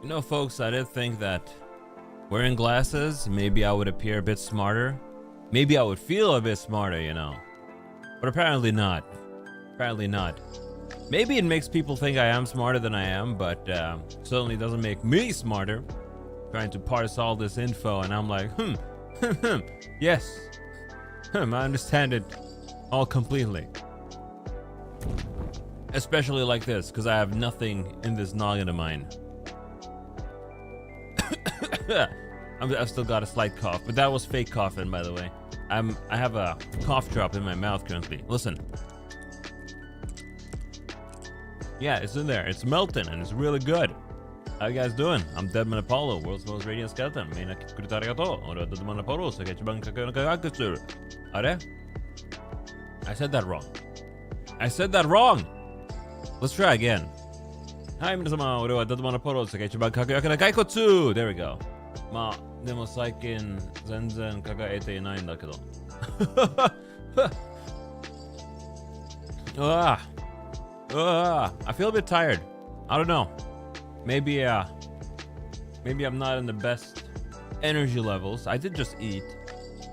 Folks, I did think that wearing glasses, maybe I would appear a bit smarter. Maybe I would feel a bit smarter. But apparently not. Maybe it makes people think I am smarter than I am, but certainly doesn't make me smarter. Trying to parse all this info, and I'm like, yes. I understand it all completely. Especially like this, because I have nothing in this noggin of mine. I've still got a slight cough, but that was fake coughing, by the way. I have a cough drop in my mouth currently. Listen. Yeah, it's in there. It's melting, and it's really good. How you guys doing? I'm Deadman Apollo, world's most radiant skeleton. みんな来てくれてありがとう。俺は Deadman Apollo、世界一番かっこよくなくする。あれ？ I said that wrong. Let's try again. はい、皆様、俺は Deadman Apollo、世界一番かっこよくな骸骨。There we go. まあ、でも最近全然輝いていないんだけど。I feel a bit tired. I don't know. Maybe I'm not in the best energy levels. I did just eat,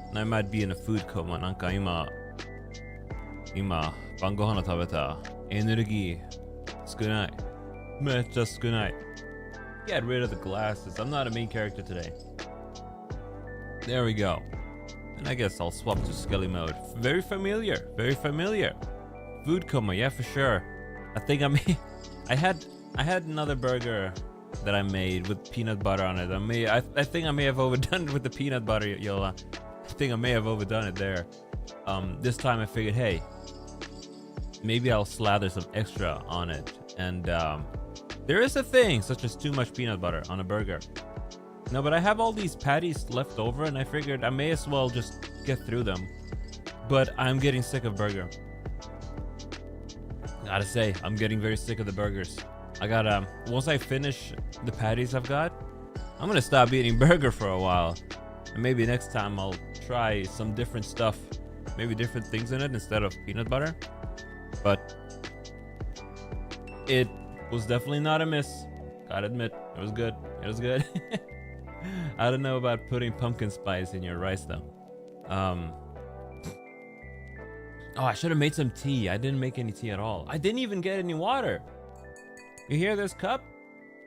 and I might be in a food coma. なんか今晩ご飯を食べたエネルギー少ない。めっちゃ少ない。Get rid of the glasses. I'm not a main character today. There we go. And I guess I'll swap to Skelly mode. Very familiar. Food coma, yeah, for sure. I think I had another burger that I made with peanut butter on it. I think I may have overdone it with the peanut butter, Yola. I think I may have overdone it there. This time I figured, hey, maybe I'll slather some extra on it. And there is a thing such as too much peanut butter on a burger. No, but I have all these patties left over, and I figured I may as well just get through them. But I'm getting sick of burger. Gotta say, I'm getting very sick of the burgers. I gotta, once I finish the patties I've got, I'm gonna stop eating burger for a while. And maybe next time I'll try some different stuff. Maybe different things in it instead of peanut butter. But it was definitely not a miss. Gotta admit, it was good. I don't know about putting pumpkin spice in your rice though. Oh, I should have made some tea. I didn't make any tea at all. I didn't even get any water. You hear this cup?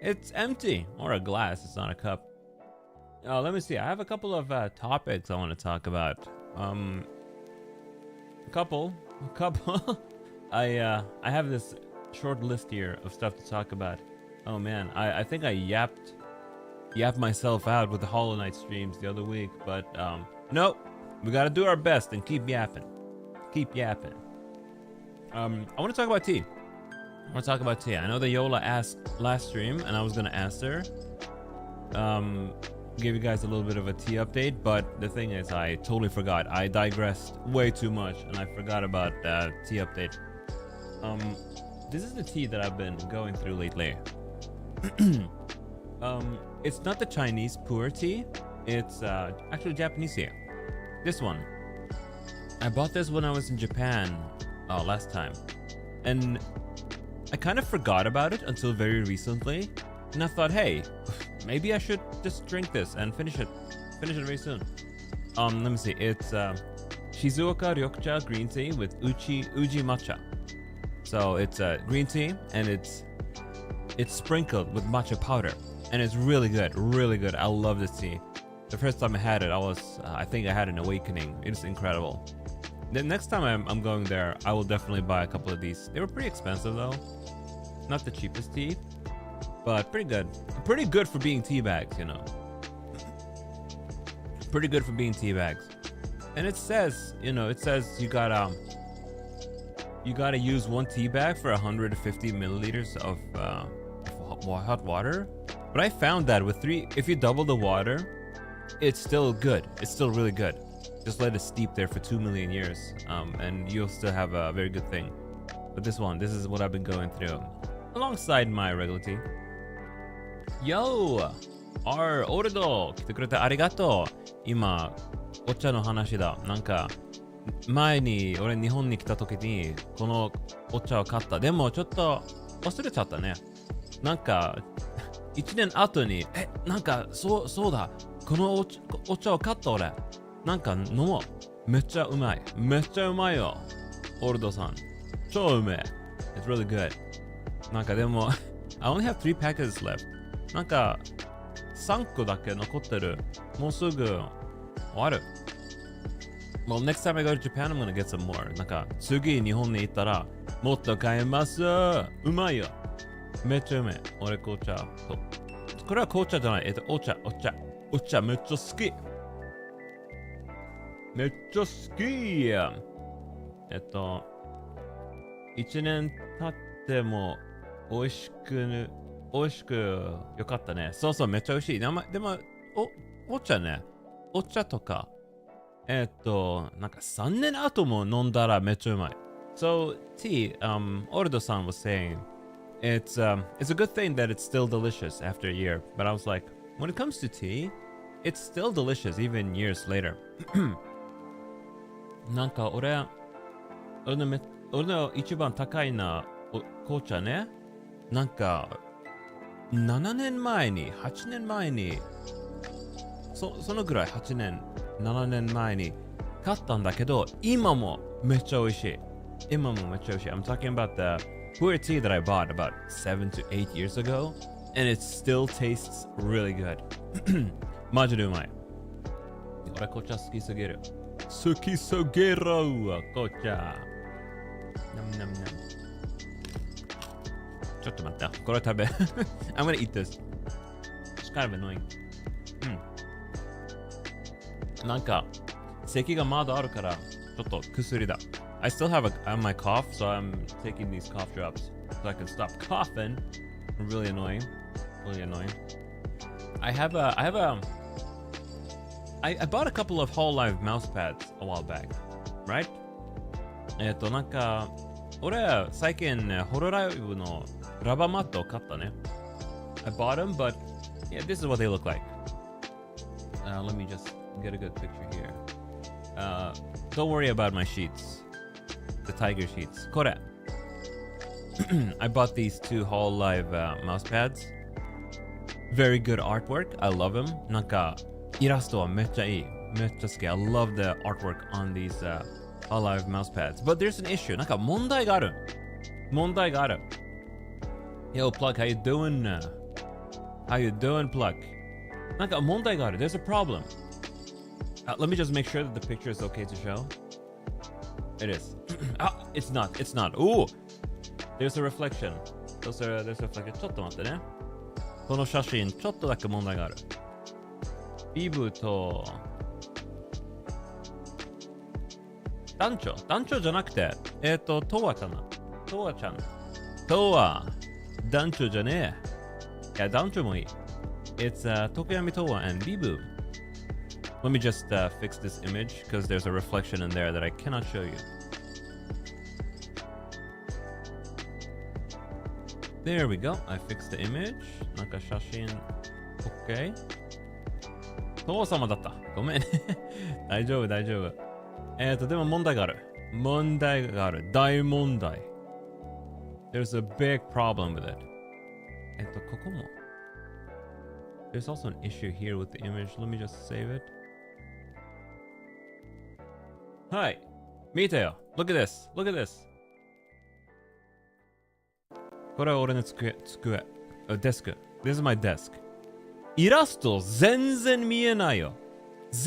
It's empty. Or a glass. It's not a cup. Oh, let me see. I have a couple of topics I want to talk about. A couple. I have this short list here of stuff to talk about. Oh man, I think I yapped myself out with the Hollow Knight streams the other week, but nope. We gotta do our best and keep yapping. I want to talk about tea. I know that Yola asked last stream, and I was gonna answer. Give you guys a little bit of a tea update, but the thing is, I totally forgot. I digressed way too much, and I forgot about tea update. This is the tea that I've been going through lately. It's not the Chinese pu'er tea. It's actually Japanese tea. This one. I bought this when I was in Japan last time, and I kind of forgot about it until very recently, and I thought, hey, maybe I should just drink this and finish it very soon. Let me see. It's Shizuoka Ryokucha green tea with uji matcha. So it's green tea, and it's sprinkled with matcha powder, and it's really good. I love this tea. The first time I had it, I think I had an awakening. It's incredible. The next time I'm going there, I will definitely buy a couple of these. They were pretty expensive though. Not the cheapest tea, but pretty good. Pretty good for being tea bags, Pretty good for being tea bags. And it says you gotta use one tea bag for 150 milliliters of hot water. But I found that if you double the water, it's still good. It's still really good. Just let it steep there for 2 million years, and you'll still have a very good thing. But this is what I've been going through, alongside my regular tea. Yo! R! オルド来てくれてありがとう。今、お茶の話だ。なんか、前に俺日本に来た時にこのお茶を買った。でもちょっと忘れちゃったね。なんか1年後に、なんか、そうだ。このお茶を買った俺。なんか飲もう。めっちゃうまい。めっちゃうまいよ。オルドさん。超うめえ。It's really good. なんかでも、I only have 3 packages left. なんか、3個だけ残ってる。もうすぐ終わる。Well, next time I go to Japan, I'm gonna get some more. なんか、次日本に行ったら、もっと買えます。うまいよ。めっちゃうめえ。俺紅茶と。これは紅茶じゃない。お茶。お茶めっちゃ好き。めっちゃ好きや。1年経っても美味しくよかったね。そうそう、めっちゃ美味しい。でも、お茶ね。お茶とか、なんか3年後も飲んだらめっちゃうまい。So, tea, Ordo-san was saying, it's a good thing that it's still delicious after a year. But I was like, when it comes to tea, it's still delicious even years later. なんか俺の一番高いな紅茶ね。なんか7年前に、8年前に、そのぐらい8年、7年前に買ったんだけど、今もめっちゃ美味しい。今もめっちゃ美味しい。I'm talking about the puer tea that I bought about 7 to 8 years ago, and it still tastes really good. マジでうまい。俺紅茶好きすぎる。好きすぎるわ、紅茶。ちょっと待って。これ食べ。I'm gonna eat this. It's kind of annoying. なんか、咳がまだあるから、ちょっと薬だ。I still have my cough, so I'm taking these cough drops so I can stop coughing. Really annoying. I bought a couple of whole life mouse pads a while back, right? なんか、俺、最近、ホロライブのラバーマットを買ったね。I bought them, but yeah, this is what they look like. Let me just get a good picture here. Don't worry about my sheets. The tiger sheets. これ。I bought these 2 whole live mouse pads. Very good artwork. I love them. なんか、イラストはめっちゃいい。めっちゃ好き。I love the artwork on these whole live mouse pads. But there's an issue. なんか問題がある。Yo, Plug, how you doing? How you doing, Plug? なんか問題がある。There's a problem. Let me just make sure that the picture is okay to show. It is. It's not. Ooh! There's a reflection. There's a reflection. ちょっと待ってね。この写真、ちょっとだけ問題がある。ビブと、団長じゃなくて、トワかな。トワちゃん。団長じゃねえ。いや、団長もいい。It's Tokoyami Towa and Bibu. Let me just fix this image because there's a reflection in there that I cannot show you. There we go. I fixed the image. なんか写真 OK。父様だった。ごめん。大丈夫。でも問題がある。大問題。There's a big problem with it. ここも。There's also an issue here with the image. Let me just save it. はい。見てよ。Look at this.これは俺の机。デスク。This is my desk. イラスト全然見えないよ。You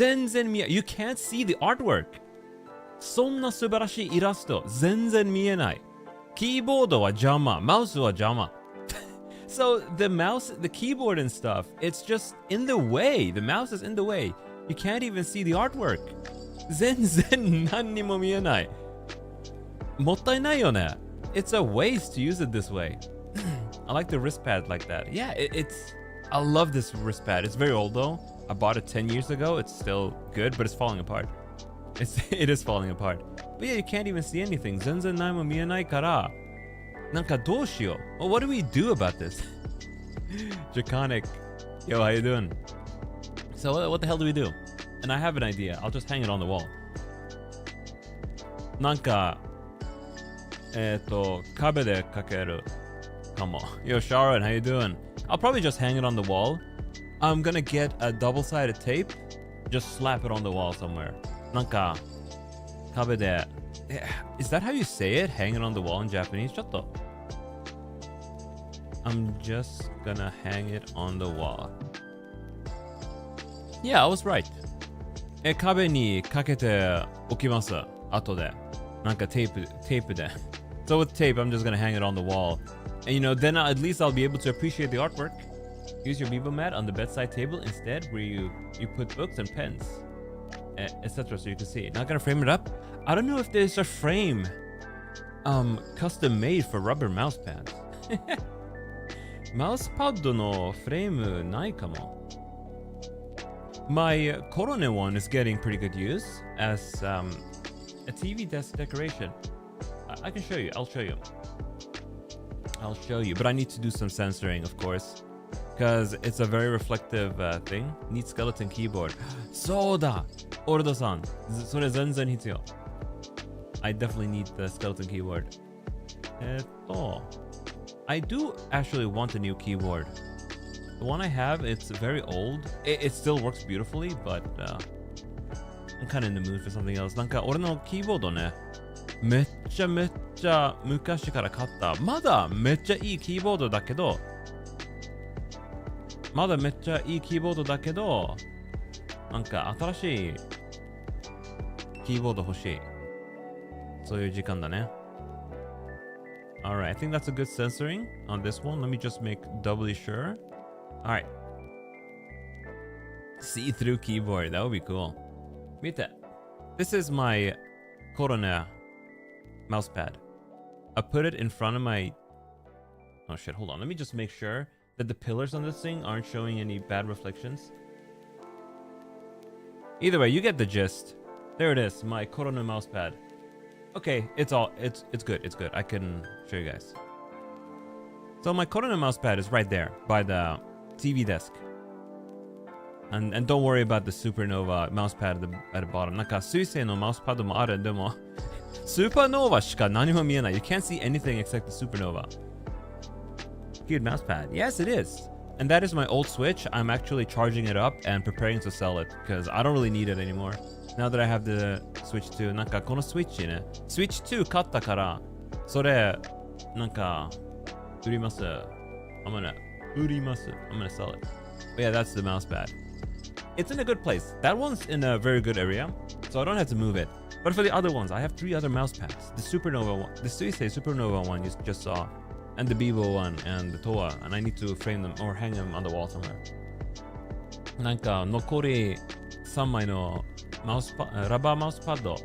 can't see the artwork. そんな素晴らしいイラスト全然見えない。キーボードは邪魔。マウスは邪魔。So the keyboard and stuff, it's just in the way. The mouse is in the way. You can't even see the artwork. 全然何にも見えない。もったいないよね。It's a waste to use it this way. I like the wrist pad like that. Yeah, I love this wrist pad. It's very old though. I bought it 10 years ago. It's still good, but it's falling apart. It is falling apart. But yeah, you can't even see anything. 全然何も見えないから、なんかどうしよう。What do we do about this? Draconic. Yo, how you doing? So what the hell do we do? And I have an idea. I'll just hang it on the wall. なんか、壁でかけるかも。Yo, Sharon, how you doing? I'll probably just hang it on the wall. I'm gonna get a double-sided tape, just slap it on the wall somewhere. なんか壁で Is that how you say it? Hang it on the wall in Japanese? ちょっと I'm just gonna hang it on the wall. Yeah, I was right. 壁にかけておきます。後で。なんかテープで。So with tape, I'm just gonna hang it on the wall. And then at least I'll be able to appreciate the artwork. Use your Vivo mat on the bedside table instead, where you put books and pens, etc. So you can see it. Not gonna frame it up. I don't know if there's a frame custom made for rubber mouse pads. マウスパッドのフレームないかも。My Corone one is getting pretty good use as a TV desk decoration. I can show you. I'll show you. But I need to do some censoring, of course, because it's a very reflective thing. Need skeleton keyboard. そうだ! Ordo-san. それ全然必要. I definitely need the skeleton keyboard. I do actually want a new keyboard. The one I have, it's very old. It still works beautifully, but I'm kind of in the mood for something else. なんか俺のキーボードね、めっちゃ昔から買った。まだめっちゃいいキーボードだけど、なんか新しいキーボード欲しい。そういう時間だね。Alright, I think that's a good censoring on this one. Let me just make doubly sure. Alright. See-through keyboard. That would be cool. 見て。This is my Corona mousepad. I put it in front of my... Oh shit, hold on. Let me just make sure that the pillars on this thing aren't showing any bad reflections. Either way, you get the gist. There it is, my Corona mousepad. Okay, it's good, it's good. I can show you guys. So my Corona mousepad is right there by the TV desk. And don't worry about the Supernova mousepad at the bottom. なんか水星のマウスパッドもある。でもスーパーノーバしか何も見えない。You can't see anything except the supernova. Cute mousepad. Yes, it is. And that is my old Switch. I'm actually charging it up and preparing to sell it because I don't really need it anymore. Now that I have the Switch 2. なんかこの Switch ね。Switch 2買ったから、それ、なんか、売ります。I'm gonna sell it. But yeah, that's the mousepad. It's in a good place. That one's in a very good area, so I don't have to move it. But for the other ones, I have 3 other mouse pads. The Supernova one, the Suisei Supernova one you just saw, and the Bibo one, and the Toa, and I need to frame them or hang them on the wall somewhere. なんか残り3枚のラバーマウスパッド。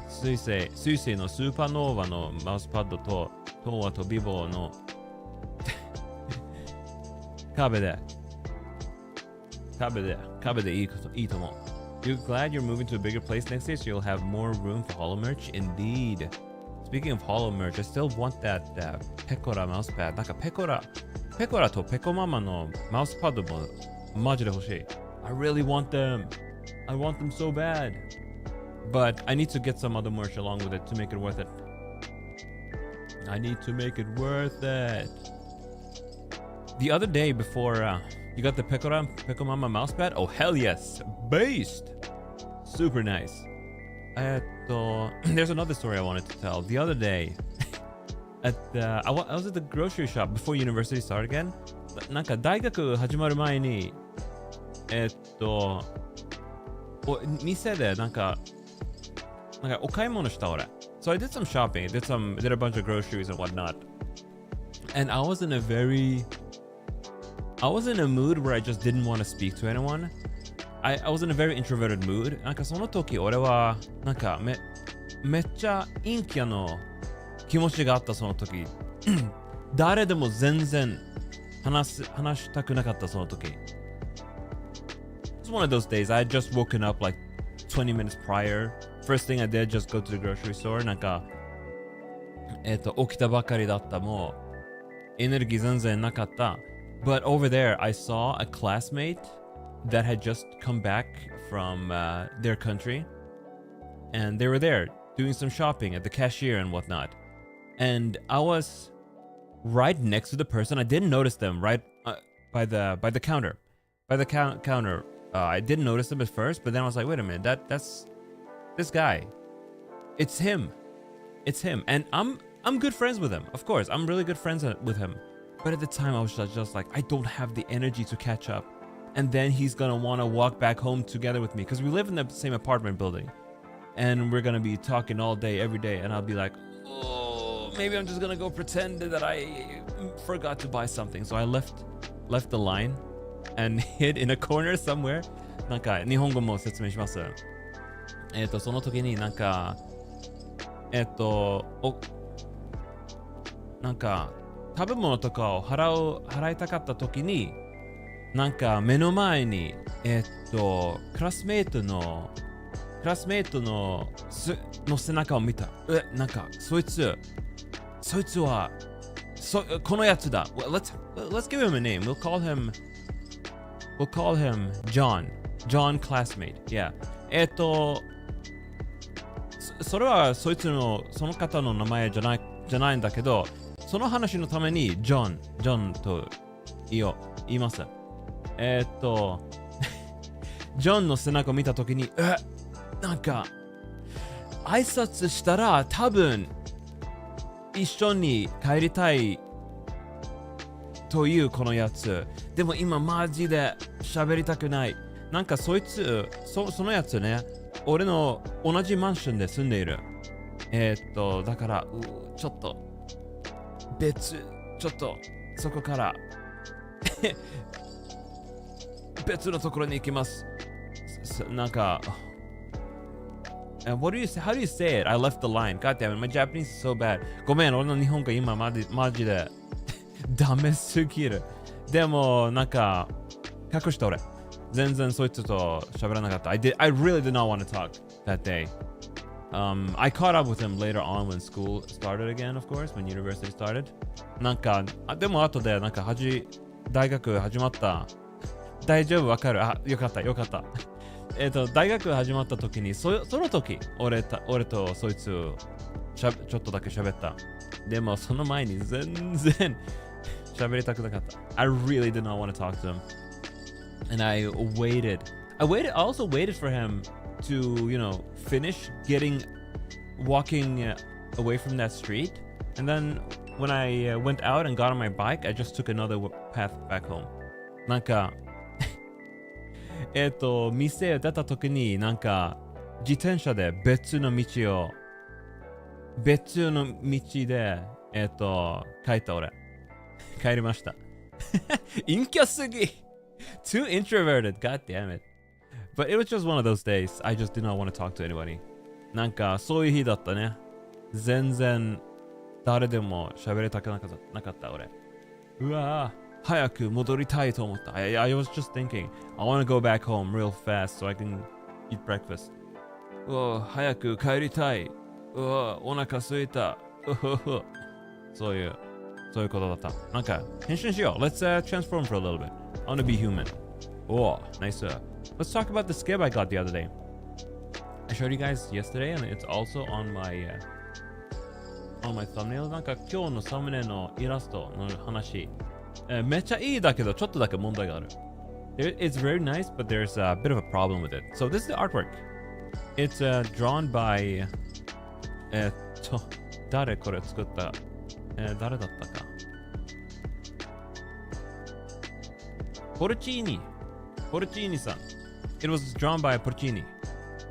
水星のスーパーノーバのマウスパッドと、トアとビボの壁でいいと思う。You're glad you're moving to a bigger place next year, so you'll have more room for hollow merch? Indeed. Speaking of hollow merch, I still want that Pecora mousepad. なんかペコラとペコママのマウスパッドもマジで欲しい。I really want them. I want them so bad. But I need to get some other merch along with it to make it worth it. I need to make it worth it. The other day before you got the Peco Mama mousepad? Oh hell yes! Based! Super nice. There's another story I wanted to tell. The other day, I was at the grocery shop before university started again. なんか大学始まる前に、店でなんかお買い物した俺。So I did some shopping, did a bunch of groceries and whatnot. And I was in a mood where I just didn't want to speak to anyone. I was in a very introverted mood. なんかその時俺はなんかめっちゃ陰キャの気持ちがあったその時。誰でも全然話したくなかったその時。It's one of those days. I had just woken up like 20 minutes prior. First thing I did, just go to the grocery store. なんか起きたばかりだった。もうエネルギー全然なかった。But over there, I saw a classmate that had just come back from their country. And they were there doing some shopping at the cashier and whatnot. And I was right next to the person. I didn't notice them right by the counter. By the counter. I didn't notice them at first, but then I was like, wait a minute, that's this guy. It's him. It's him. And I'm good friends with him. Of course, I'm really good friends with him. But at the time, I was just like, I don't have the energy to catch up. And then he's gonna wanna walk back home together with me because we live in the same apartment building. And we're gonna be talking all day, every day. And I'll be like, oh, maybe I'm just gonna go pretend that I forgot to buy something. So I left the line and hid in a corner somewhere. なんか日本語も説明します。その時になんかなんか食べ物とかを払いたかった時になんか目の前にクラスメイトの背中を見た。なんかそいつはこのやつだ。Let's give him a name. We'll call him John. John classmate. Yeah. それはその方の名前じゃないんだけど、その話のためにジョンと言います。ジョンの背中を見たときに、なんか挨拶したら多分一緒に帰りたいというこのやつ。でも今マジで喋りたくない。なんかそのやつね、俺の同じマンションで住んでいる。だからちょっとそこから別のところに行きます。なんかHow do you say it? I left the line. God damn it, my Japanese is so bad. ごめん、俺の日本語今マジでダメすぎる。でもなんか隠した俺。全然そいつと喋らなかった。I really did not want to talk that day. I caught up with him later on when school started again, of course, when university started. なんかでも後でなんか大学始まった。大丈夫わかる。よかった。大学始まった時にその時俺とそいつちょっとだけ喋った。でもその前に全然喋りたくなかった。I really did not want to talk to him. And I also waited for him to, finish walking away from that street. And then when I went out and got on my bike, I just took another path back home. なんか店を出た時になんか自転車で別の道で帰りました。陰キャすぎToo introverted, god damn it. But it was just one of those days. I just did not want to talk to anybody. なんかそういう日だったね。全然誰でも喋りたくなかった俺。うわぁ、早く戻りたいと思った。I was just thinking, I want to go back home real fast so I can eat breakfast. 早く帰りたい。お腹空いた。そういうことだった。なんか変身しよう。Let's transform for a little bit. I want to be human. Oh, nice. Let's talk about the skib I got the other day. I showed you guys yesterday, and it's also on my thumbnail. なんか今日のサムネのイラストの話。めっちゃいいだけどちょっとだけ問題がある。It's very nice, but there's a bit of a problem with it. So this is the artwork. It's drawn by 誰これ作った？誰だったか。Porcini san. It was drawn by Porcini.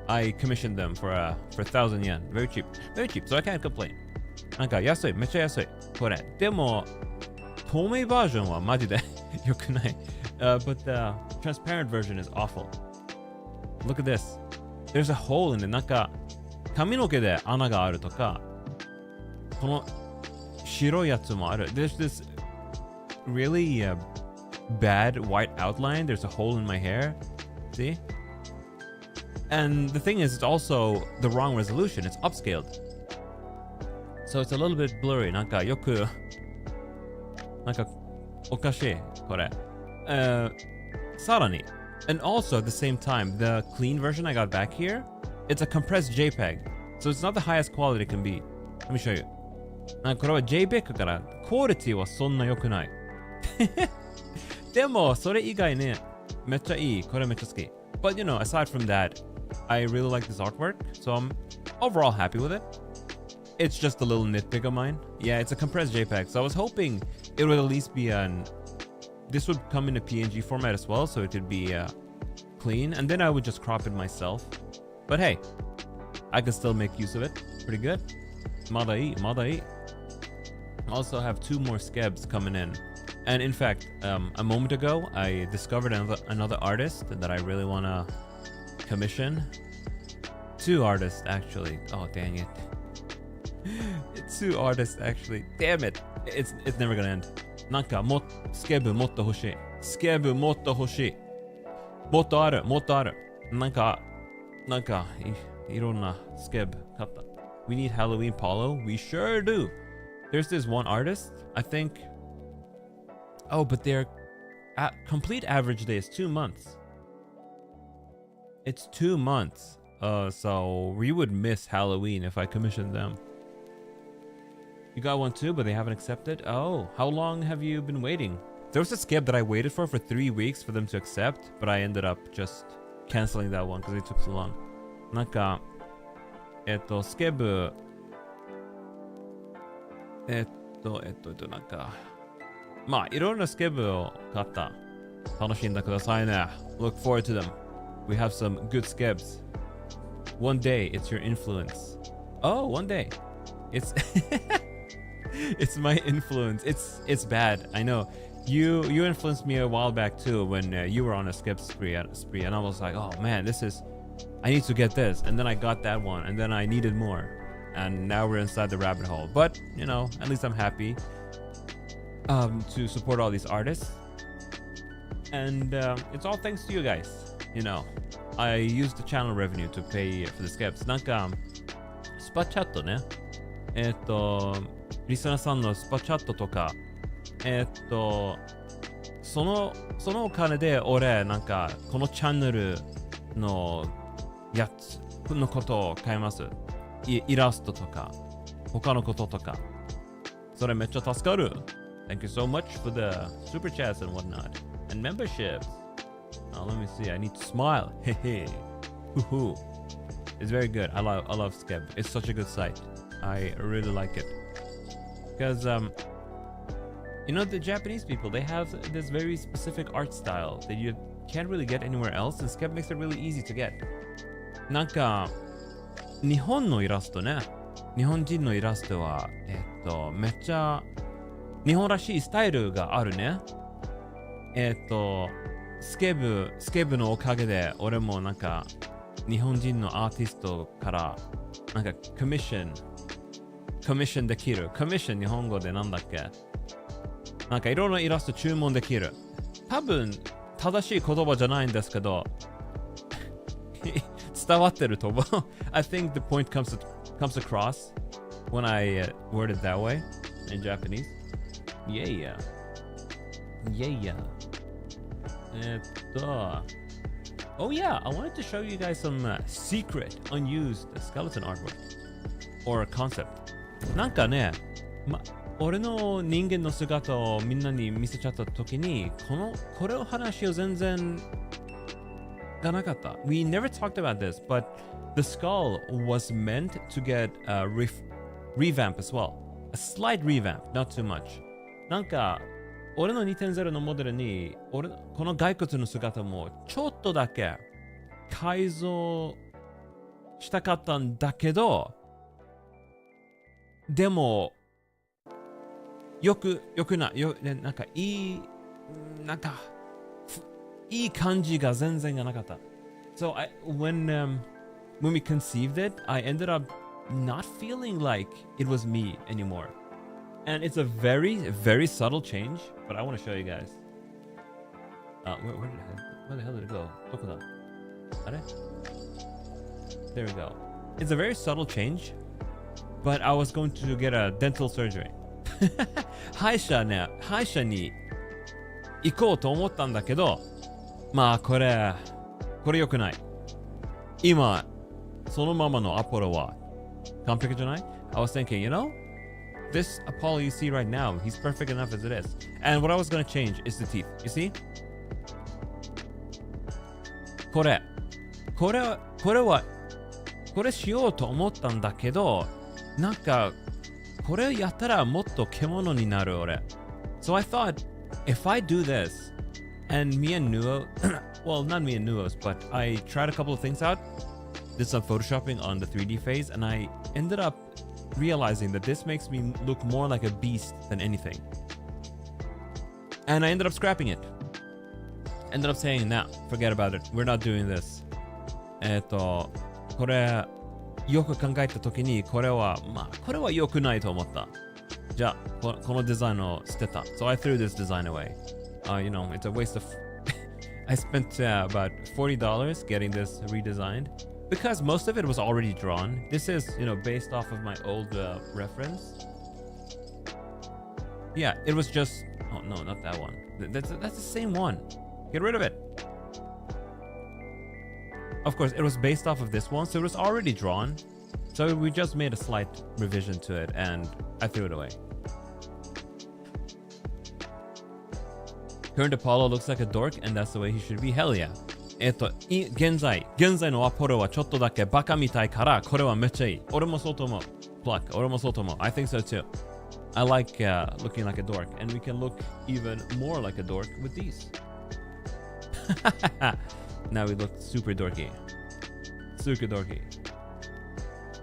I commissioned them for 1,000 yen. Very cheap, so I can't complain. なんか安い、めっちゃ安い。これ。でも、透明バージョンはマジで良くない。But the transparent version is awful. Look at this. There's a hole in it. なんか、髪の毛で穴があるとか、この白いやつもある。There's this really bad white outline. There's a hole in my hair. See? And the thing is, it's also the wrong resolution. It's upscaled. So it's a little bit blurry. なんかよく、なんかおかしい、これ。さらに。And also at the same time, the clean version I got back here, it's a compressed JPEG. So it's not the highest quality it can be. Let me show you. これは JPEG からクオリティはそんな良くない。でも、それ以外ね、めっちゃいい。これめっちゃ好き。But you know, aside from that, I really like this artwork, so I'm overall happy with it. It's just a little nitpick of mine. Yeah, it's a compressed JPEG, so I was hoping it would at least be this would come in a PNG format as well, so it could be clean, and then I would just crop it myself. But hey, I can still make use of it. Pretty good. Madai. I also have 2 more skebs coming in. And in fact, a moment ago, I discovered another artist that I really want to commission. 2 artists, actually. Oh, dang it. 2 artists, actually. Damn it. It's never gonna end. なんかスケブもっと欲しい。スケブもっと欲しい。もっとある。なんかいろんなスケブ買った。We need Halloween Polo? We sure do. There's this one artist, I think. Oh, but their complete average day is 2 months. It's 2 months. So we would miss Halloween if I commissioned them. You got one too, but they haven't accepted? Oh, how long have you been waiting? There was a skip that I waited for 3 weeks for them to accept, but I ended up just canceling that one because it took so long. なんか、スケブ、なんか、まあ、いろんなスケブを買った。楽しんでくださいね。Look forward to them. We have some good skebs. One day, it's your influence. Oh, one day. It's it's my influence. It's bad. I know. You influenced me a while back too when you were on a skeb spree, and I was like, oh man, I need to get this. And then I got that one, and then I needed more. And now we're inside the rabbit hole. But, you know, at least I'm happy to support all these artists. And it's all thanks to you guys. You know, I used the channel revenue to pay for the skebs. なんか、スパチャットね。リスナーさんのスパチャットとか、そのお金で俺、なんか、このチャンネルのやつのことを買います。イラストとか、他のこととか。それめっちゃ助かる。Thank you so much for the super chats and whatnot. And memberships. Now let me see. I need to smile. Hehe. Hoo-hoo. It's very good. I love Skeb. It's such a good site. I really like it. Because, you know, the Japanese people, they have this very specific art style that you can't really get anywhere else. And Skeb makes it really easy to get. なんか、日本のイラストね。日本人のイラストは、めっちゃ日本らしいスタイルがあるね。スケブのおかげで俺もなんか日本人のアーティストからなんかコミッションできる。コミッション日本語でなんだっけ？なんかいろんなイラスト注文できる。多分正しい言葉じゃないんですけど伝わってると思う。I think the point comes across when I word it that way in Japanese. Yeah. Oh yeah, I wanted to show you guys some secret, unused skeleton artwork or concept. なんかね、俺の人間の姿をみんなに見せちゃった時に、これを話を全然がなかった。We never talked about this, but the skull was meant to get a revamp as well. A slight revamp, not too much. なんか俺の 2.0 のモデルにこの骸骨の姿もちょっとだけ改造したかったんだけど、でもよくないなんかいい感じが全然がなかった。So when we conceived it, I ended up not feeling like it was me anymore. And it's a very, very subtle change, but I want to show you guys. Where the hell did it go? どこだ？あれ？ There we go. It's a very subtle change, but I was going to get a dental surgery. 歯医者に行こうと思ったんだけど、まあこれ良くない。今そのままのアポロは完璧じゃない？ I was thinking, you know, this Apollo you see right now, he's perfect enough as it is. And what I was gonna change is the teeth. You see? これしようと思ったんだけど、なんかこれやったらもっと獣になる俺。So I thought, if I do this, and me and Nuo, well, not me and Nuo's, but I tried a couple of things out, did some photoshopping on the 3D phase, and I ended up realizing that this makes me look more like a beast than anything. And I ended up scrapping it. Ended up saying, nah, forget about it. We're not doing this. これよく考えたときにこれは良くないと思った。じゃあこのデザインを捨てた。So I threw this design away. You know, it's a waste of. I spent about $40 getting this redesigned because most of it was already drawn. This is, you know, based off of my old reference. Yeah, it was just. Oh no, not that one. That's the same one. Get rid of it. Of course, it was based off of this one, so it was already drawn. So we just made a slight revision to it, and I threw it away. Current Apollo looks like a dork, and that's the way he should be. Hell yeah. 現在のアポロはちょっとだけバカみたいから、これはめっちゃいい。俺もそうと思う。Pluck, 俺もそうと思う。I think so too. I like looking like a dork, and we can look even more like a dork with these. Now we look super dorky. Super dorky.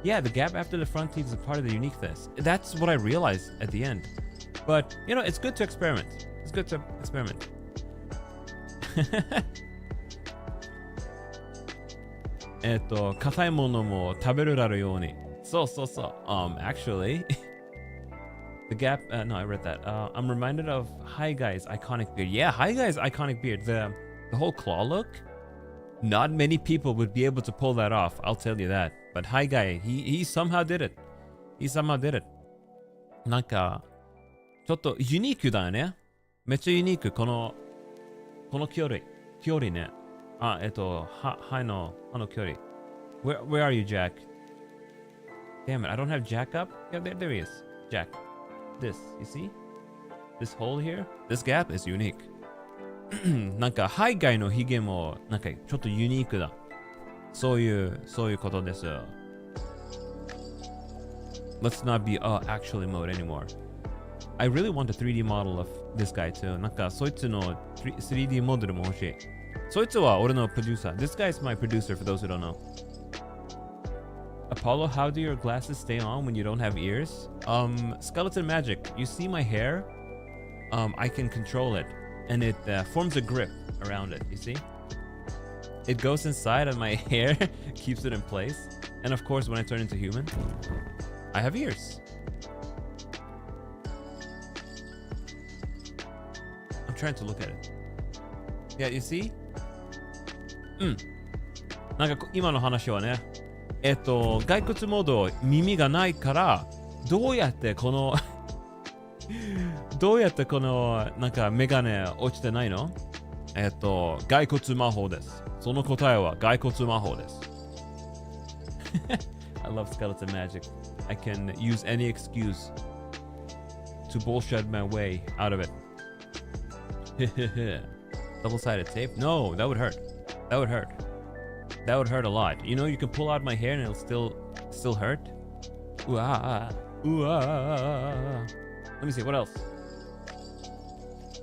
Yeah, the gap after the front teeth is a part of the uniqueness. That's what I realized at the end. But, you know, it's good to experiment. It's good to experiment. Actually, the gap, no, I read that. I'm reminded of Hi Guy's iconic beard. Yeah, Hi Guy's iconic beard. The whole claw look. Not many people would be able to pull that off. I'll tell you that. But Hi Guy, he somehow did it. He somehow did it. なんかちょっとユニークだよね。めっちゃユニーク。この距離ね。はいの距離。Where are you, Jack? Damn it, I don't have Jack up. Yeah, there he is. Jack. This, you see? This hole here? This gap is unique. なんかハイガイのヒゲもなんかちょっとユニークだ。そういうことです。Let's not be actually mode anymore. I really want a 3D model of this guy too. なんかそいつの 3D モデルも欲しい。そいつは俺のプロデューサー。This guy is my producer for those who don't know. Apollo, how do your glasses stay on when you don't have ears? Skeleton magic. You see my hair? I can control it. And it forms a grip around it, you see? It goes inside and my hair keeps it in place. And of course, when I turn into human, I have ears. I'm trying to look at it. Yeah, you see? なんか今の話はね、骸骨モード耳がないから、どうやってこのなんかメガネ落ちてないの？骸骨魔法です。その答えは骸骨魔法です。I love skeleton magic. I can use any excuse to bullshit my way out of it. Double-sided tape? No, that would hurt. That would hurt. That would hurt a lot. You know, you can pull out my hair and it'll still hurt. Ooh, ah, ooh, ah. Let me see, what else?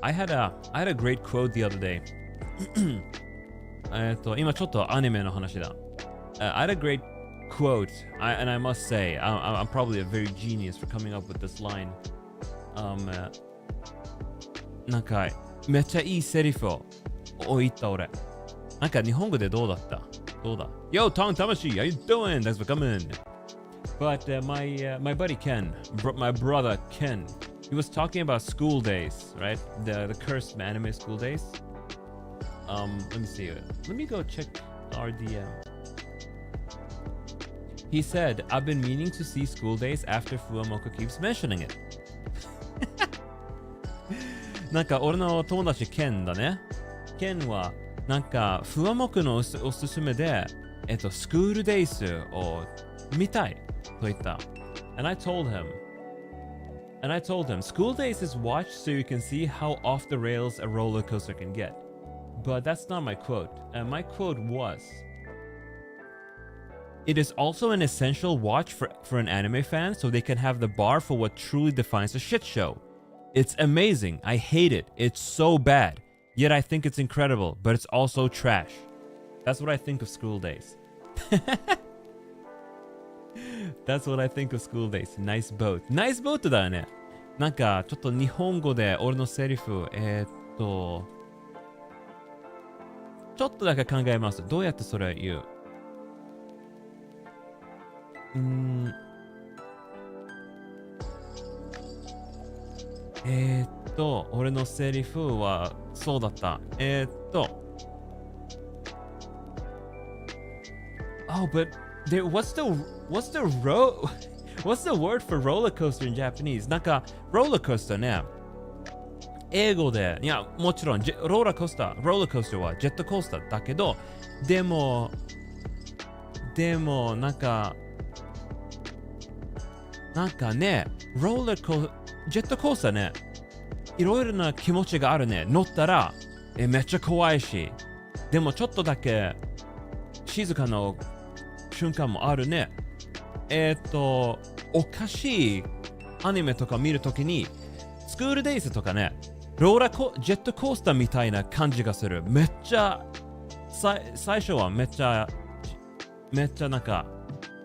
I had a great quote the other day. 今ちょっとアニメの話だ。I had a great quote, and I must say, I'm probably a very genius for coming up with this line. なんかめっちゃいいセリフを言った俺。なんか日本語でどうだった？どうだ？ Yo, Tom Tamashi, how you doing? Thanks for coming. But my buddy Ken, my brother Ken, he was talking about school days, right? The cursed anime school days. Let me see. Let me go check our DM. He said, I've been meaning to see school days after Fuwamoka keeps mentioning it. なんか俺の友達ケンだね。ケンはなんかフワモクのおすすめでスクールデイスを見たいと言った。And I told him, And I told him, school days is watched so you can see how off the rails a roller coaster can get. But that's not my quote. My quote was, it is also an essential watch for an anime fan so they can have the bar for what truly defines a shit show. It's amazing. I hate it. It's so bad. Yet I think it's incredible, but it's also trash. That's what I think of school days. That's what I think of school days. Nice boat. Nice boat だよね。なんかちょっと日本語で俺のセリフ、ちょっとだけ考えます。どうやってそれを言う？俺のセリフはそうだった。Oh, but there, what's the word for roller coaster in Japanese? なんかローラーコースターね。英語で、いや、もちろんローラーコースターはジェットコースターだけど、でもなんかね、ジェットコースターね、いろいろな気持ちがあるね。乗ったらめっちゃ怖いし、でもちょっとだけ静かな瞬間もあるね。おかしいアニメとか見るときに、スクールデイズとかね、ジェットコースターみたいな感じがする。めっちゃ、最初はめっちゃなんか、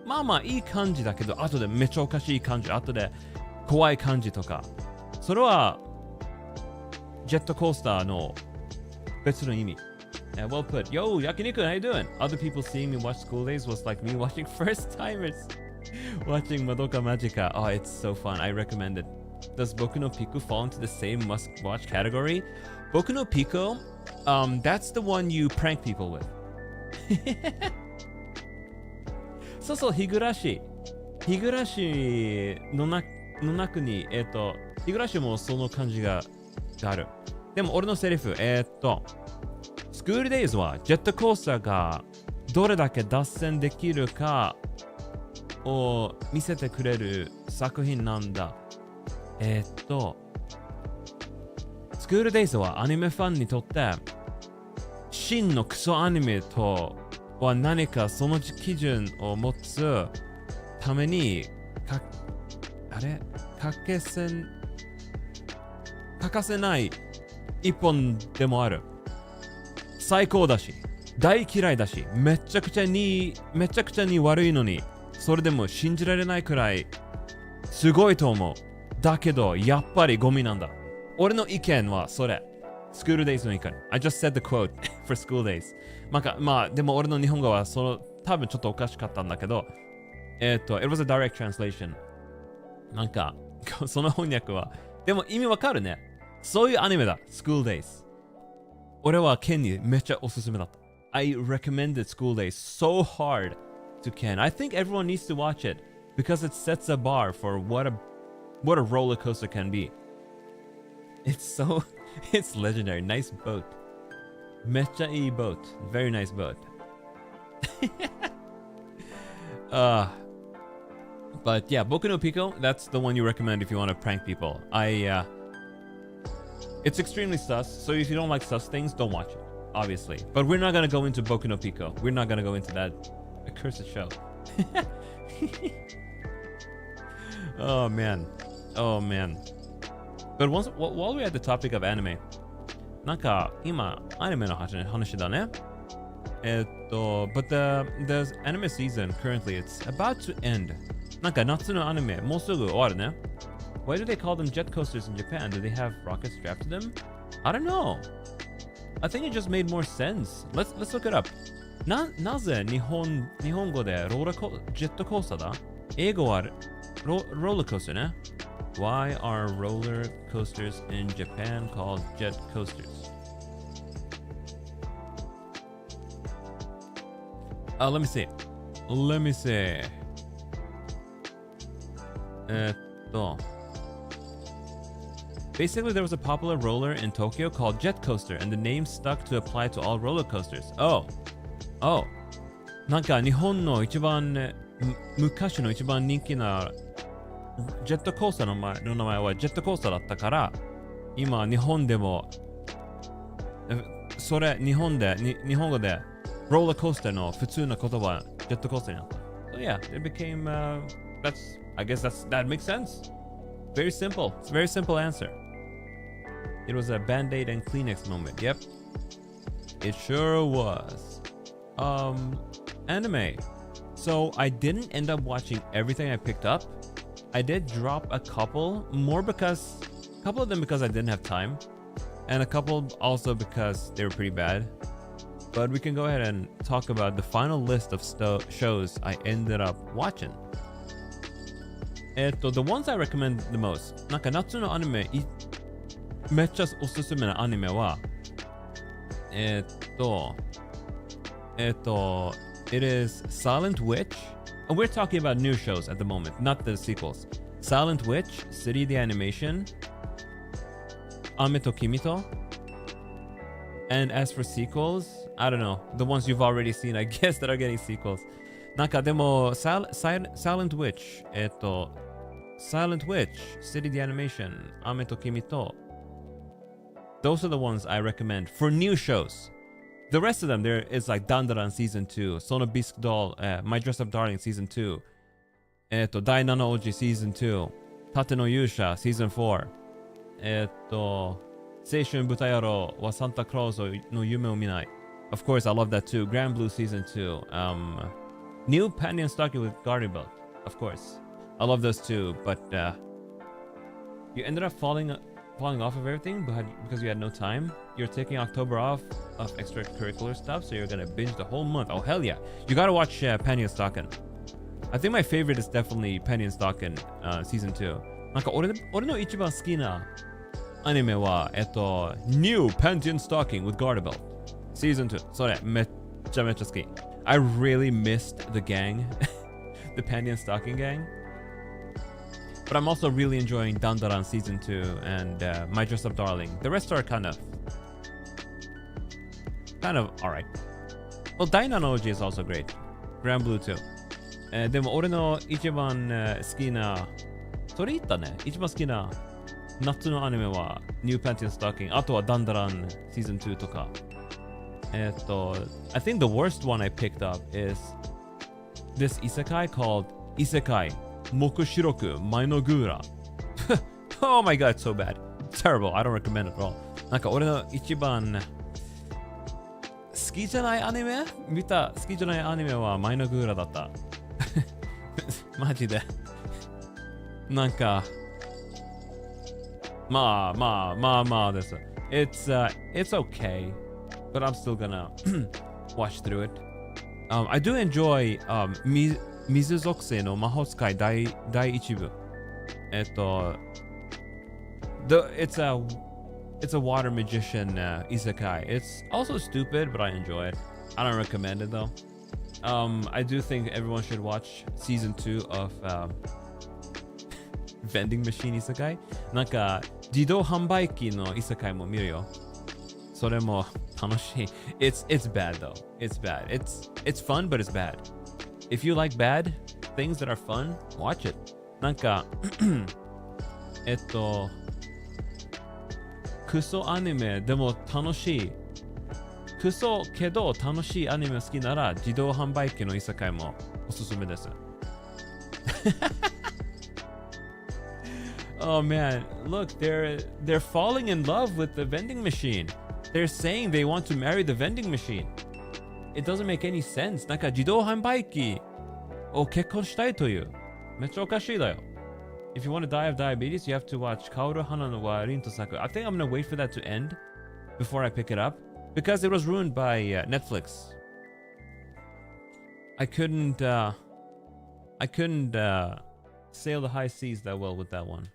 まあまあいい感じだけど、後でめっちゃおかしい感じ、後で怖い感じとか。それは、ジェットコースターの別の意味。Well put. Yo, Yakiniku, how you doing? Other people seeing me watch school days was like me watching first timers. Watching Madoka Magica. Oh, it's so fun. I recommend it. Does Boku no Pico fall into the same must-watch category? Boku no Pico, that's the one you prank people with. そうそう、日暮らしの中に、日暮らしもその感じがある。でも俺のセリフ、スクールデイズはジェットコースターがどれだけ脱線できるかを見せてくれる作品なんだ。スクールデイズはアニメファンにとって真のクソアニメとは何かその基準を持つために欠かせない一本でもある。最高だし、大嫌いだし、めちゃくちゃに悪いのに、それでも信じられないくらいすごいと思う。だけど、やっぱりゴミなんだ。俺の意見はそれ。スクールデイズの意見。I just said the quote for school days. まあ、でも俺の日本語は多分ちょっとおかしかったんだけど、it was a direct translation. なんか、その翻訳は、でも意味わかるね。そういうアニメだ。School days。俺はケンにめっちゃおすすめだった。I recommended School Days so hard to Ken. I think everyone needs to watch it because it sets a bar for what a roller coaster can be. It's legendary. Nice boat. めっちゃいい boat. Very nice boat. But yeah, Boku no Pico, that's the one you recommend if you want to prank people. It's extremely sus, so if you don't like sus things, don't watch it, obviously. But we're not gonna go into Boku no Pico. We're not gonna go into that accursed show. Oh man. But while we're at the topic of anime, なんか今アニメの話だね。But the anime season currently it's about to end. なんか夏のアニメもうすぐ終わるね。Why do they call them jet coasters in Japan? Do they have rockets strapped to them? I don't know. I think it just made more sense. Let's look it up. なぜ日本語でジェットコースターだ？英語はローラーコースターね。Why are roller coasters in Japan called jet coasters? Let me see. Basically, there was a popular roller in Tokyo called Jet Coaster, and the name stuck to apply to all roller coasters. Oh. なんか日本の一番昔の一番人気なジェットコースターの名前はジェットコースターだったから、今日本でもそれ日本語でローラーコースターの普通の言葉ジェットコースターになった。So yeah, it became I guess that makes sense. Very simple. It's a very simple answer. It was a Band-Aid and Kleenex moment. Yep. It sure was. Anime. So I didn't end up watching everything I picked up. I did drop a couple of them because I didn't have time, and a couple also because they were pretty bad. But we can go ahead and talk about the final list of shows I ended up watching. The ones I recommend the most, なんか夏のアニメめっちゃおすすめなアニメはit is Silent Witch. And we're talking about new shows at the moment, not the sequels. Silent Witch, City the Animation, Ame to Kimito. And as for sequels, I don't know. The ones you've already seen, I guess, that are getting sequels. なんかでも Silent Witch, Silent Witch, City the Animation, Ame to Kimito. Those are the ones I recommend for new shows. The rest of them, there is like Dandaran Season 2, Sono Bisque Doll, My Dress Up Darling Season 2, Dai Nana Oji Season 2, Tate no Yusha Season 4, Seishun Butayaro wa Santa Claus no Yume o Minai. Of course, I love that too. Grand Blue Season 2. New Panty and Stocking with Guardian Belt. Of course. I love those too, but you ended up falling off of everything because you had no time. You're taking October off of extracurricular stuff, so you're gonna binge the whole month. Oh hell yeah! You gotta watch Penny and Stocking. I think my favorite is definitely Penny and Stocking Season 2. なんか俺の一番好きなアニメはNew Panty and Stocking with Guardian Belt Season 2. それめっちゃ好き. I really missed the gang, the Panty and Stocking gang. But I'm also really enjoying Dandaran Season 2 and My Dress Up Darling. The rest are kind of alright. Well, Daina no Oji is also great. Grand Blue too. でも俺の一番好きな、それ言ったね。一番好きな夏のアニメは New Panty and Stocking. あとはDandaran Season 2とか。I think the worst one I picked up is this isekai called Isekai Mokushiroku Mainogura. Oh my god, it's so bad. It's terrible. I don't recommend it at all. なんか俺の一番好きじゃないアニメはマイノグーラだった。マジで。なんかまあです。It's okay, but I'm still gonna watch through it. I do enjoy 水属性の魔法使い第一部。It's a water magician isekai. It's also stupid, but I enjoy it. I don't recommend it though. I do think everyone should watch Season 2 of Vending Machine Isekai. なんか自動販売機のイセカイも見るよ。それも楽しい。It's bad though. It's bad. It's fun, but it's bad. If you like bad things that are fun, watch it. なんかクソアニメでも楽しい。クソけど楽しいアニメ好きなら自動販売機のイセカイもおすすめです。Oh man, look, they're falling in love with the vending machine. They're saying they want to marry the vending machine. It doesn't make any sense. なんか自動販売機を結婚したいという。めっちゃおかしいだよ。If you want to die of diabetes, you have to watch Kaoru Hana no wa Rin to Saku. I think I'm gonna wait for that to end before I pick it up because it was ruined by Netflix. I couldn't sail the high seas that well with that one.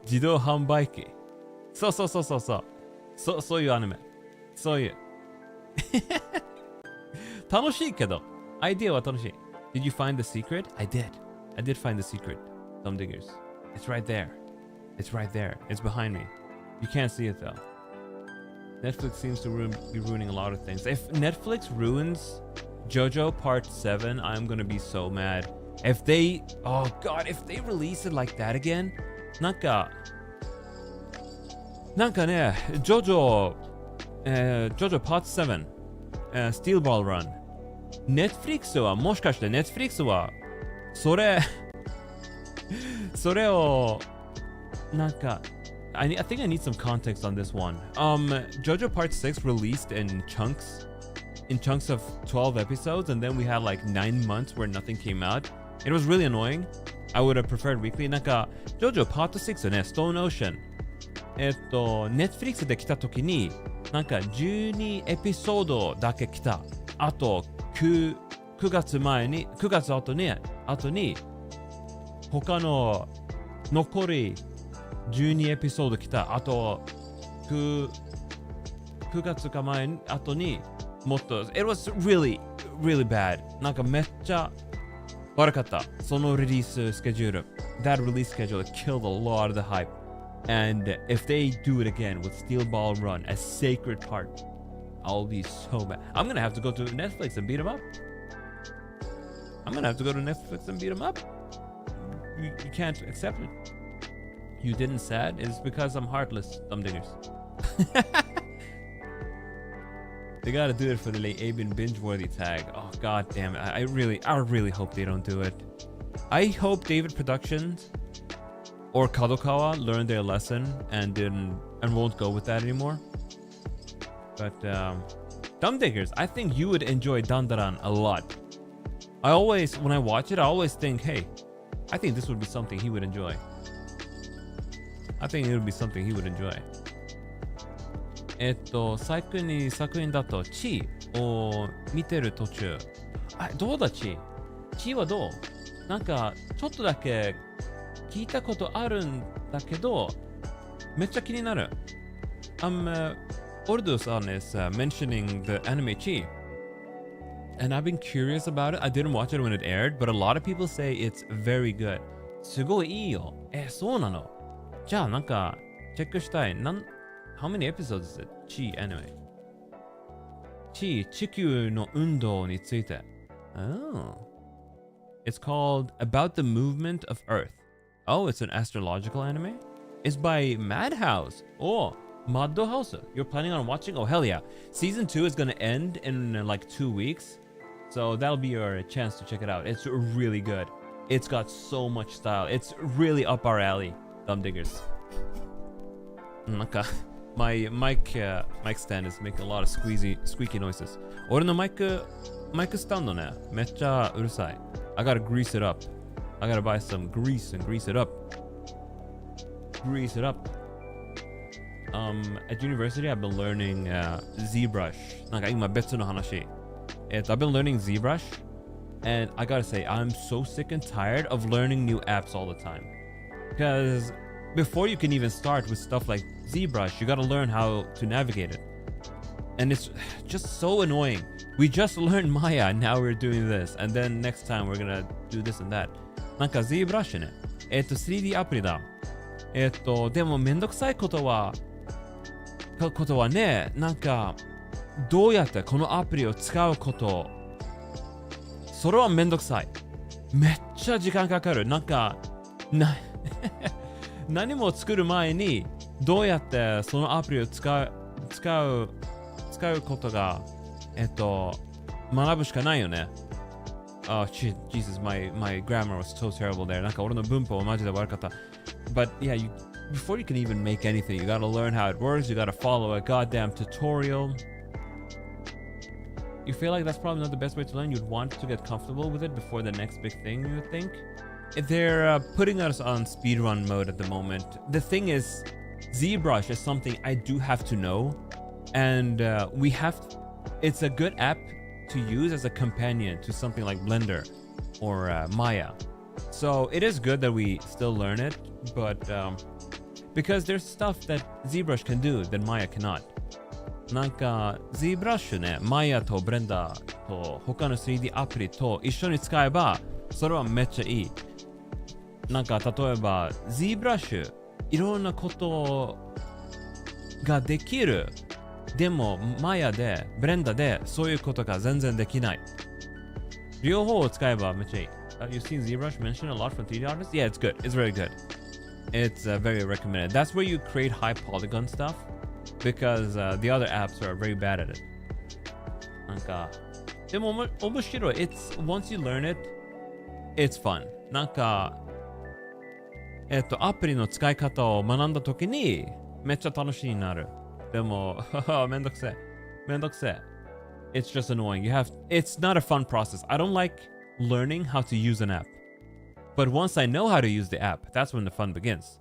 自動販売機。そういうアニメ。そういう。楽しいけど、アイディアは楽しい。Did you find the secret? I did find the secret. Thumb diggers. It's right there. It's behind me. You can't see it though. Netflix seems to be ruining a lot of things. If Netflix ruins JoJo Part 7, I'm gonna be so mad. If they, oh god, if they release it like that again, なんかね、JoJo Part 7、Steel Ball Run。Netflix は、もしかして Netflix は、それを、I think I need some context on this one. JoJo Part 6 released in chunks of 12 episodes, and then we had like 9 months where nothing came out. It was really annoying. I would have preferred weekly. JoJo Part 6ね、Stone Ocean。Netflix で来た時に、12エピソードだけ来た。あと、9月後に、他の残り12エピソード来た。あと、9月か後に、もっと、It was really, really bad. めっちゃ悪かった。そのリリーススケジュール。That release schedule killed a lot of the hype. And if they do it again with Steel Ball Run, a sacred part, I'll be so mad. I'm gonna have to go to Netflix and beat him up. You can't accept it. You didn't sad? It's because I'm heartless, thumbdiggers. They gotta do it for the late Aben binge-worthy tag. Oh god damn it. I really hope they don't do it. I hope David Productions or Kadokawa learned their lesson and won't go with that anymore. But Thumbdiggers, I think you would enjoy Dandaran a lot. When I watch it, I always think, hey, I think this would be something he would enjoy.最近に作品だとチを見てる途中。どうだチはどう？ちょっとだけ聞いたことあるんだけど、めっちゃ気になる。Ordos is mentioning the anime Chi. And I've been curious about it. I didn't watch it when it aired, but a lot of people say it's very good. すごいいいよ。そうなの。じゃあチェックしたい。How many episodes is it? Chi anime. Chi 地球の運動について。Oh. It's called About the Movement of Earth. Oh, it's an astrological anime? It's by Madhouse. Oh, Madhouse. You're planning on watching? Oh, hell yeah. Season 2 is gonna end in like 2 weeks. So that'll be your chance to check it out. It's really good. It's got so much style. It's really up our alley, Thumbdiggers. My mic stand is making a lot of squeaky noises. 俺のマイクスタンドね、めっちゃうるさい。I gotta grease it up. I gotta buy some grease and grease it up. At university, I've been learning ZBrush. 今別の話。I've been learning ZBrush, and I gotta say, I'm so sick and tired of learning new apps all the time. Because before you can even start with stuff like ZBrush, you gotta learn how to navigate it. And it's just so annoying. We just learned Maya, and now we're doing this. And then next time we're gonna do this and that. ZBrush ね。3D アプリだ。でもめんどくさいことはね、どうやってこのアプリを使うこと、それはめんどくさい。めっちゃ時間かかる。何も作る前にどうやってそのアプリを使うことが学ぶしかないよね。Oh shit, Jesus, my grammar was so terrible there. 俺の文法はマジで悪かった。But yeah, before you can even make anything, you gotta learn how it works. You gotta follow a goddamn tutorial. You feel like that's probably not the best way to learn. You'd want to get comfortable with it before the next big thing, you would think. They're putting us on speedrun mode at the moment. The thing is, ZBrush is something I do have to know. And it's a good app to use as a companion to something like Blender or Maya. So it is good that we still learn it, but because there's stuff that ZBrush can do that Maya cannot. ZBrush ね、Maya と Blender と他の 3D アプリと一緒に使えばそれはめっちゃいい。例えば ZBrush いろんなことができる。でも Maya で Blender でそういうことが全然できない。両方を使えばめっちゃいい。You've seen ZBrush mentioned a lot from 3D artists? Yeah, it's good. It's very good. It's very recommended. That's where you create high polygon stuff because the other apps are very bad at it. なんか、でも面白い。It's once you learn it, it's fun. なんか、アプリの使い方を学んだときにめっちゃ楽しいになる。でも、めんどくせえ。めんどくせえ。It's just annoying. It's not a fun process. I don't like learning how to use an app. But once I know how to use the app, that's when the fun begins.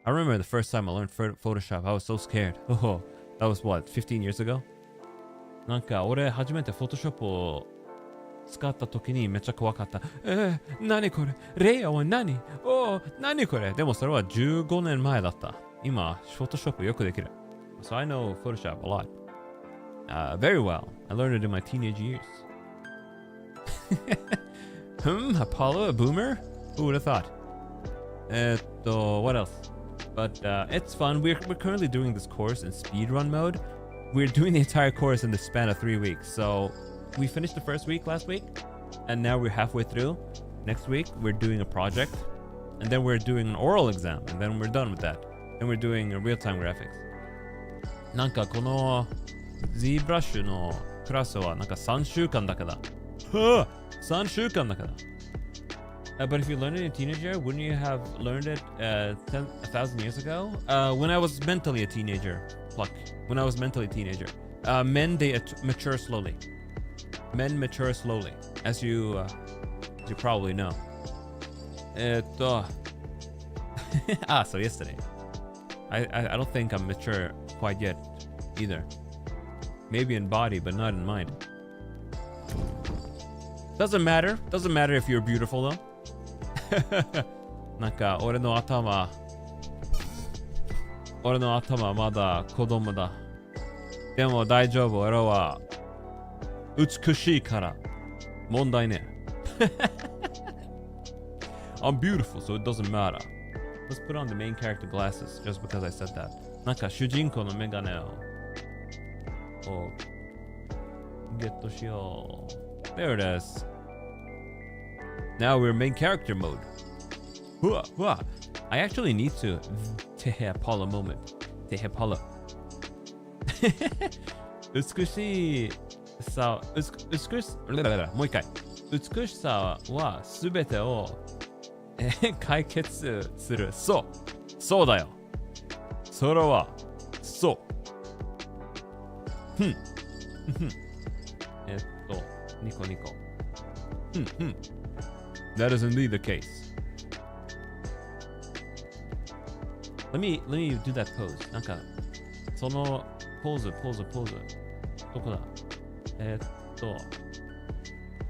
I remember the first time I learned Photoshop, I was so scared. Oh, that was what, 15 years ago? なんか俺初めて Photoshop を使った時にめっちゃ怖かった。何これレイヤーは何何これでもそれは15年前だった。今、Photoshop よくできる。So I know Photoshop a lot. Very well. I learned it in my teenage years. Apollo, a boomer? Who would have thought? What else? But it's fun. We're currently doing this course in speedrun mode. We're doing the entire course in the span of 3 weeks. So we finished the first week last week, and now we're halfway through. Next week, we're doing a project, and then we're doing an oral exam, and then we're done with that. And we're doing a real-time graphics. なんかこの ZBrush のクラスはなんか3週間だけだ。3週間だけだ。But if you learned it in a teenager, wouldn't you have learned it 1,000 years ago? When I was mentally a teenager. When I was mentally a teenager. Men, they mature slowly. Men mature slowly, as you probably know. So yesterday. I don't think I'm mature quite yet either. Maybe in body, but not in mind. Doesn't matter. Doesn't matter if you're beautiful though. なんか俺の頭まだ子供だ。でも大丈夫。俺は美しいから問題ね。I'm beautiful, so it doesn't matter. Let's put on the main character glasses just because I said that. なんか主人公のメガネをゲットしよう。There it is. Now we're main character mode. I actually need to Apollo moment. Apollo. 美しさもう一回。美しさはすべてを解決する。そうだよ。それはそう。ニコニコ。That is indeed the case. Let me do that pose. なんかそのポーズ。どこだ？Let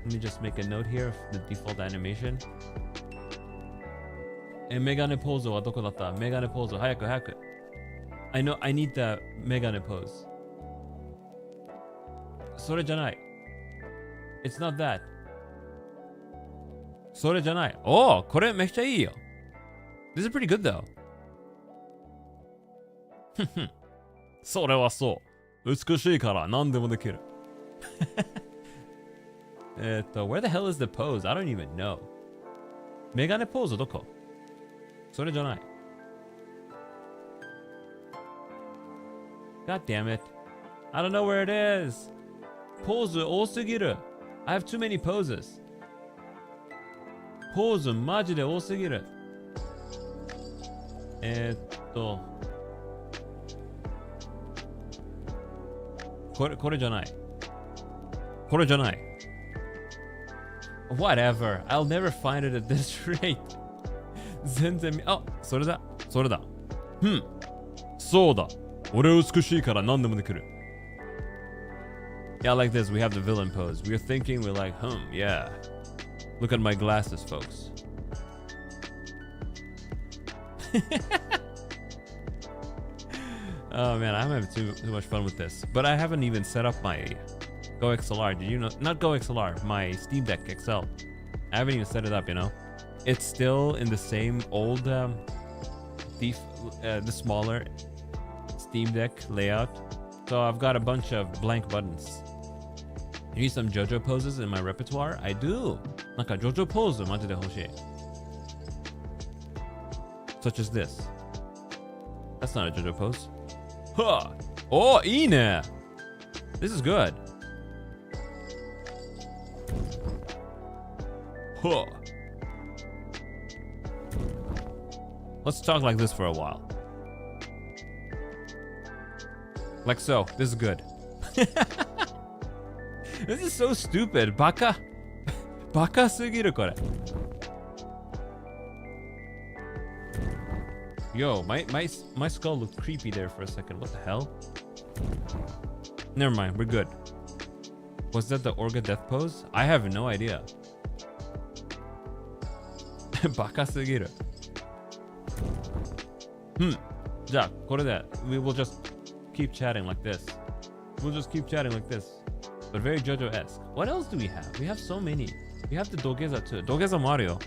me just make a note here of the default animation. メガネポーズはどこだった？メガネポーズ早く。I need the メガネポーズ。それじゃない。It's not that. それじゃない。これめっちゃいいよ。This is pretty good though. それはそう。美しいから何でもできる。where the hell is the pose? I don't even know. メガネポーズどこ？それじゃない。God damn it. I don't know where it is. ポーズ多すぎる。I have too many poses. ポーズマジで多すぎる。これじゃない。これじゃない。Whatever. I'll never find it at this rate. 全然それだ。そうだ。俺美しいから何でもできる。Yeah, like this, we have the villain pose. We're thinking, we're like, yeah. Look at my glasses, folks. Oh man, I'm having too much fun with this. But I haven't even set up my Go XLR. Did you know? Not Go XLR, my Steam Deck XL. I haven't even set it up, you know? It's still in the same old, the smaller Steam Deck layout. So I've got a bunch of blank buttons. You need some JoJo poses in my repertoire? I do. なんか JoJo pose マジで欲しい。Such as this. That's not a JoJo pose. Huh. Oh, いいね. This is good. Huh. Let's talk like this for a while. Like so. This is good. This is so stupid. Baka. Baka すぎるこれ。Yo, my skull looked creepy there for a second. What the hell? Never mind, we're good. Was that the Orga death pose? I have no idea. Baka すぎる。じゃあ、これで we will just keep chatting like this. We'll just keep chatting like this. But very JoJo-esque. What else do we have? We have so many. We have the Dogeza too. Dogeza Mario.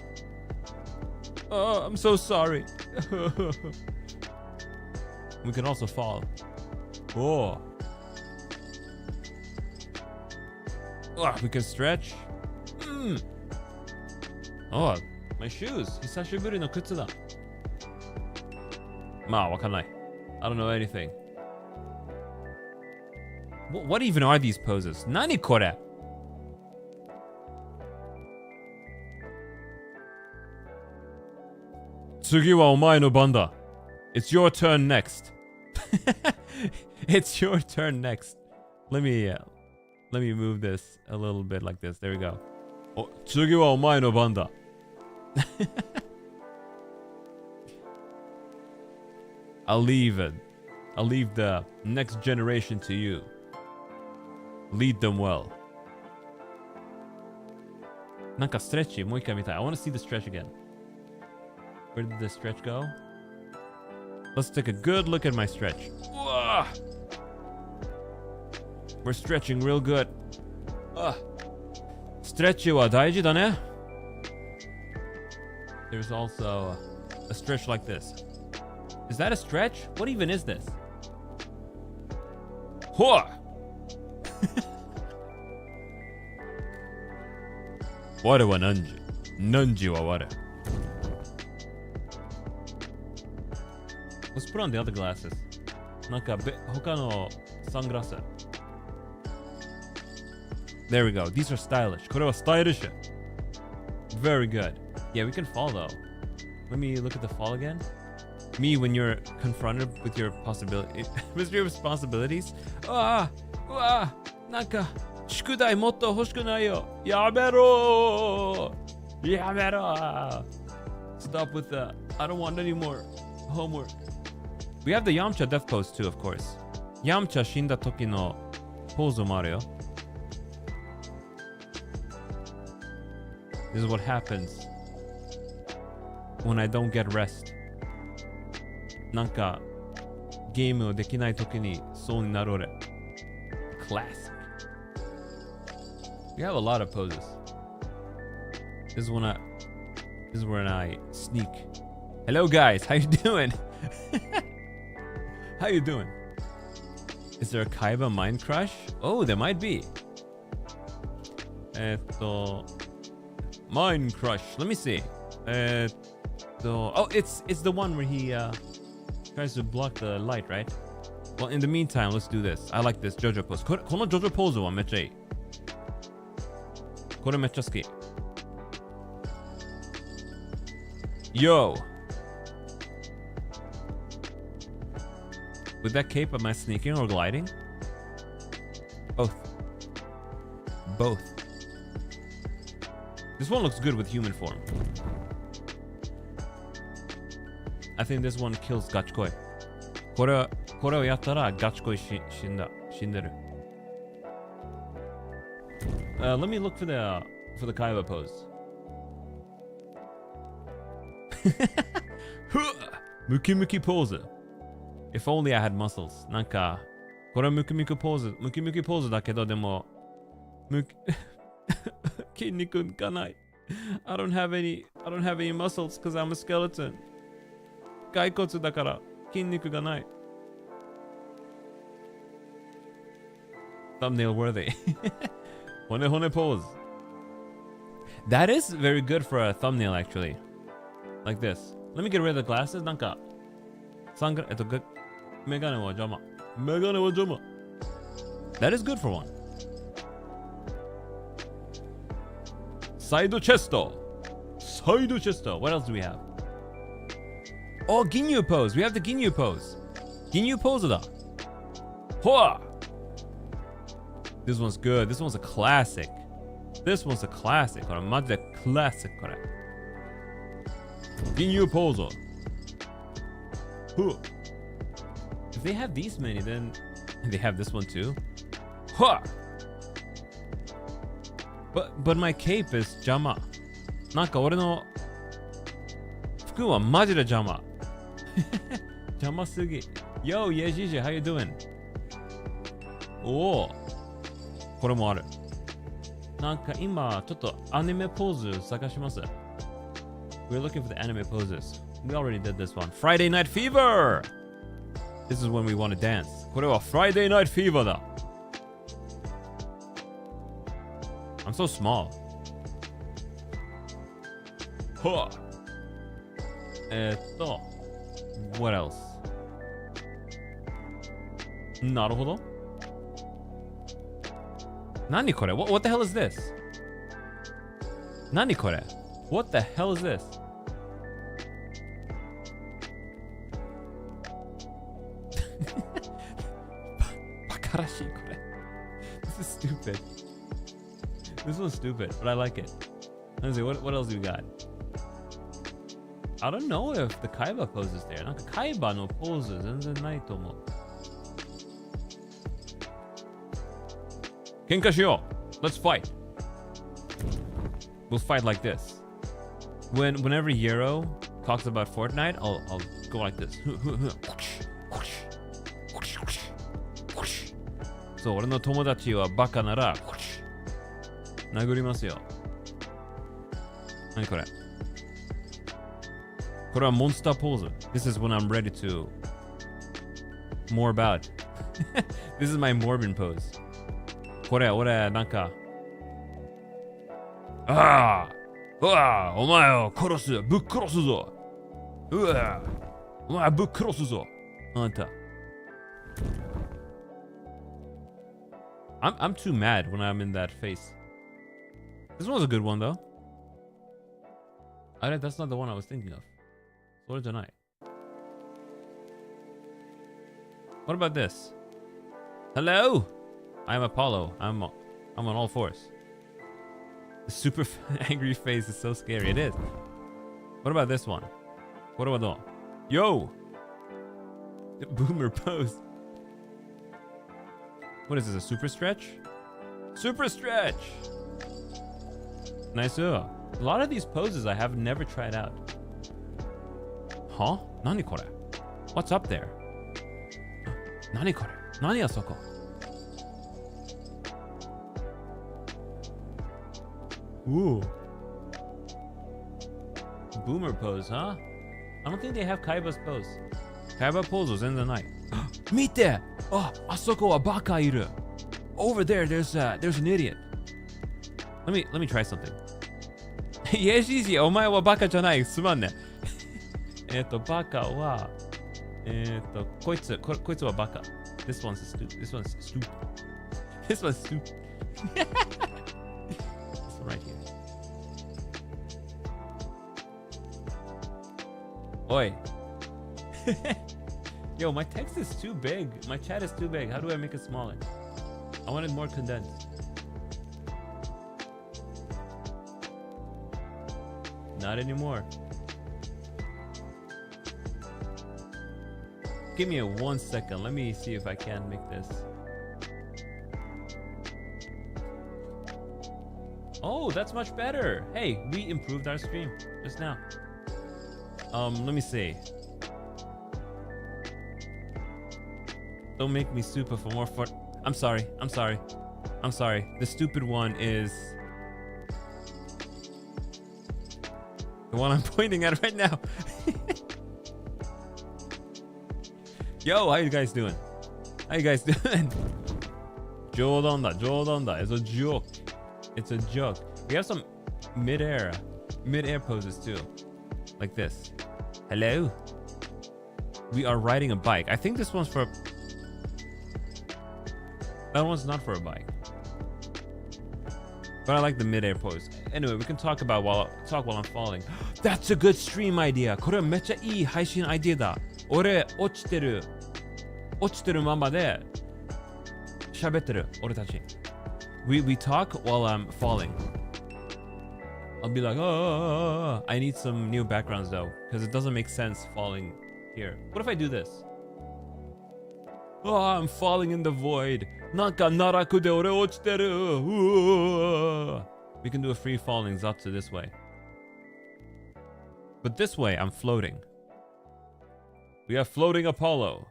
Oh, I'm so sorry. We can also fall. Oh. Oh, we can stretch. Oh, my shoes. 久しぶりの靴だ。まあ、わかんない。I don't know anything. What even are these poses? 何これ? Tsugi wa omae no ban da. It's your turn next. It's your turn next. Let me move this a little bit like this. There we go. Oh, Tsugi wa omae no ban da. I'll leave the next generation to you. Lead them well. なんかストレッチもう一回見たい。I want to see the stretch again. Where did the stretch go? Let's take a good look at my stretch. Whoa! We're stretching real good. ストレッチは大事だね。There's also a stretch like this. Is that a stretch? What even is this? Huh! Ware wa nanji. Nanji wa ware. Let's put on the other glasses. なんか他のサングラス。There we go. These are stylish. これはスタイリッシュ。Very good. Yeah, we can fall though. Let me look at the fall again. Me when you're confronted with your with your responsibilities. なんか宿題もっと欲しくないよ。やめろ。やめろ。Stop with that. I don't want any more homework. We have the Yamcha death pose too, of course. Yamcha 死んだ時のポーズもあるよ。This is what happens when I don't get rest. なんかゲームをできない時にそうになる俺。Classic. We have a lot of poses. This is when I sneak. Hello guys, how you doing? How you doing? Is there a Kaiba mind crush? Oh, there might be. Mind crush. Let me see. Oh, it's the one where he tries to block the light, right? Well, in the meantime, let's do this. I like this JoJo pose. この JoJo ポーズはめっちゃいい。これめっちゃ好き。Yo! With that cape, am I sneaking or gliding? Both. Both. This one looks good with human form. I think this one kills Gachkoi. これをやったらガチ恋死んでる。Let me look for the Kaiba pose. ムキムキポーズ。If only I had muscles. なんかこれはムキムキポーズだけどでも筋肉がない。I don't have any muscles because I'm a skeleton. 骸骨だから筋肉がない。Thumbnail worthy. Hone hone pose. That is very good for a thumbnail, actually. Like this. Let me get rid of the glasses. なんか、メガネは邪魔。メガネは邪魔。That is good for one. Side chest. Side chest. What else do we have? Oh, Ginyu pose. We have the Ginyu pose. Ginyu pose だ。Hoa! This one's good. This one's a classic. This one's a classic. これマジでクラシックこれ。Ginyu pose. Huh. If they have these many, then they have this one too. Huh. But my cape is 邪魔。なんか俺の服はマジで邪魔。邪魔すぎ。Yo, Yejiji, how you doing? おお。これもある。なんか今ちょっとアニメポーズ探します。We're looking for the anime poses. We already did this one. Friday Night Fever! This is when we want to dance. これは Friday Night Fever だ。I'm so small. はあ。What else? なるほど。何これ what the hell is this? 何これ What the hell is this? バカらしいこれ This is stupid. This one's stupid, but I like it. Let's see, what else do we got? I don't know if the Kaiba pose is there. なんかカイバのポーズ全然ないと思う。喧嘩しよう Let's fight. We'll fight like this. Whenever Yero talks about Fortnite, I'll go like this. そう、俺の友達はバカなら殴りますよ。何これこれはモンスターポーズ。This is when I'm ready to more about. This is my Morbin pose. これ俺なんかお前を殺すぶっ殺すぞお前ぶっ殺すぞあんたI'm too mad when I'm in that face. This one's a good one though. That's not the one I was thinking of. それじゃない。What about this? Hello? I'm Apollo. I'm on all fours. The super angry face is so scary. It is. What about this one? What do I do? Yo! The boomer pose. What is this? A super stretch? Super stretch! Nice. A lot of these poses I have never tried out. Huh? 何これ What's up there? 何これ何あそこOoh. Boomer pose, huh? I don't think they have Kaiba's pose. Kaiba pose は全然ない。見てあそこはバカいる Over there, there's an idiot. Let me try something. Yes, easy. お前はバカじゃない。すまんね。バカは、こいつはバカ。This one's stupid. This one's stupid. This one's stupid. This one right here. Oi. Yo, my text is too big. My chat is too big. How do I make it smaller? I want it more condensed. Not anymore. Give me 1 second. Let me see if I can make this. Oh, that's much better. Hey, we improved our stream just now. Let me see. Don't make me super for more fun. I'm sorry. The stupid one is the one I'm pointing at right now. Yo, how you guys doing? How you guys doing? 冗談だ。It's a joke. It's a joke. We have some mid-air poses too. Like this. Hello? We are riding a bike. I think this one's for... That one's not for a bike. But I like the mid-air pose. Anyway, we can talk while I'm falling. That's a good stream idea. これめっちゃいい配信アイディアだ。俺落ちてるままで喋ってる俺たち。We talk while I'm falling. I'll be like, oh, I need some new backgrounds though, because it doesn't make sense falling here. What if I do this? Oh, I'm falling in the void. なんか奈落で俺落ちてる。We can do a free falling zatsu this way. But this way, I'm floating. We are floating Apollo.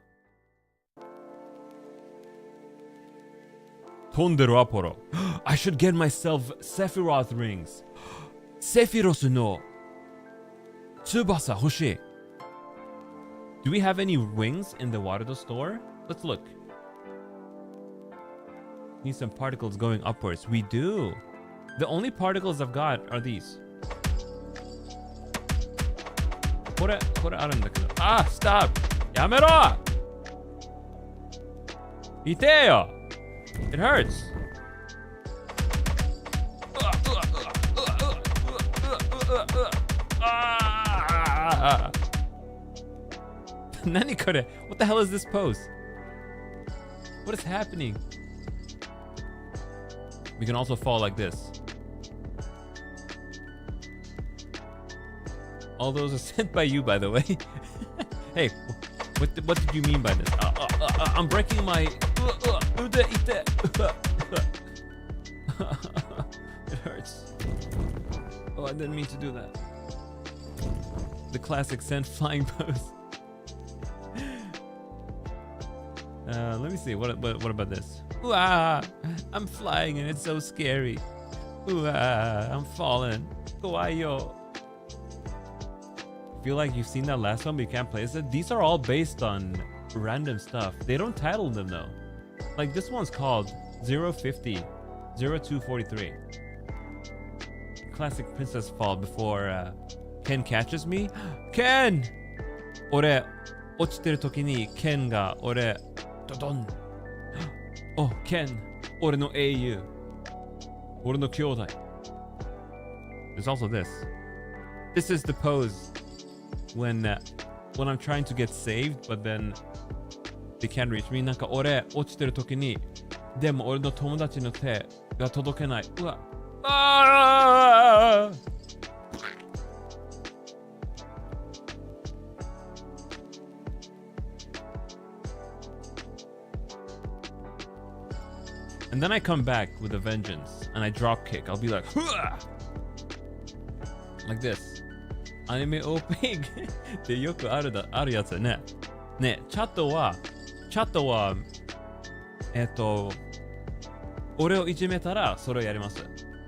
飛んでるアポロ。I should get myself Sephiroth rings. セフィロスの翼欲しい。Do we have any wings in the Warudo store? Let's look. Need some particles going upwards. We do. The only particles I've got are these. これあるんだけど。Ah, stop! やめろ! 痛えよ! It hurts. Nani kore? What the hell is this pose? What is happening? We can also fall like this. All those are sent by you, by the way. Hey, what did you mean by this? I'm breaking my... It hurts. Oh, I didn't mean to do that. The classic sent flying pose. Let me see. What about this? Ooh, I'm flying and it's so scary. Ooh, I'm falling. Kawaii-yo. I feel like you've seen that last one, but you can't place it. These are all based on random stuff. They don't title them though. Like this one's called 050 0243. Classic princess fall before Ken catches me. Ken! 俺落ちてる時に Ken が俺ドドン Oh, Ken! 俺の英雄俺の兄弟 There's also this. This is the pose when I'm trying to get saved, but then they can't reach me. なんか俺落ちてる時にでも俺の友達の手が届けない。うわ。ああ。And then I come back with a vengeance and I drop kick. I'll be like, like this. Anime opening でよくあるやつね。ね、チャットは俺をいじめたらそれをやります。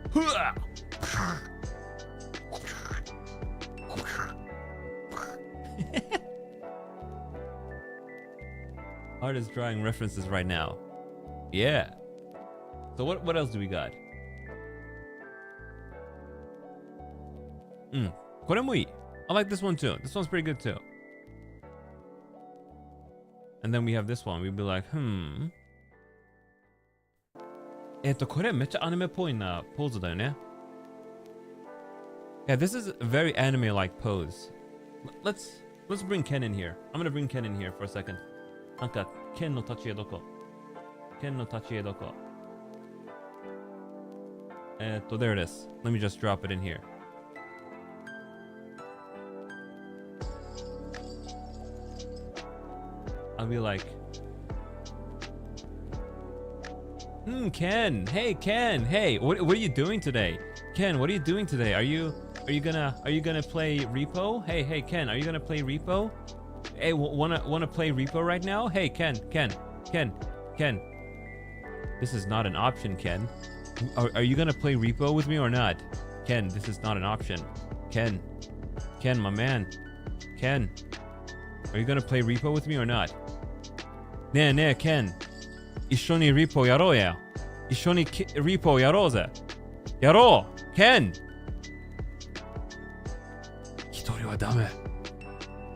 ふわArtist drawing references right now. Yeah. So what else do we got? これもいい。I like this one too. This one's pretty good too. And then we have this one. We'd be like, これめっちゃアニメっぽいなポーズだよね。Yeah, this is a very anime-like pose. Let's bring Ken in here. I'm gonna bring Ken in here for a second. なんかKenの立ち絵どこ？Kenの立ち絵どこ？There it is. Let me just drop it in here. I'll be like, Ken. Hey, Ken. Hey, what are you doing today? Ken, what are you doing today? Are you gonna play Repo? Hey, Ken, are you gonna play Repo? Hey, wanna play Repo right now? Hey, Ken. This is not an option, Ken. Are you gonna play Repo with me or not? Ken, this is not an option. Ken, my man. Ken, are you gonna play Repo with me or not? ねえ Ken. 一緒に Repo やろうや。一緒に Repo やろうぜ。やろう Ken! 一人はダメ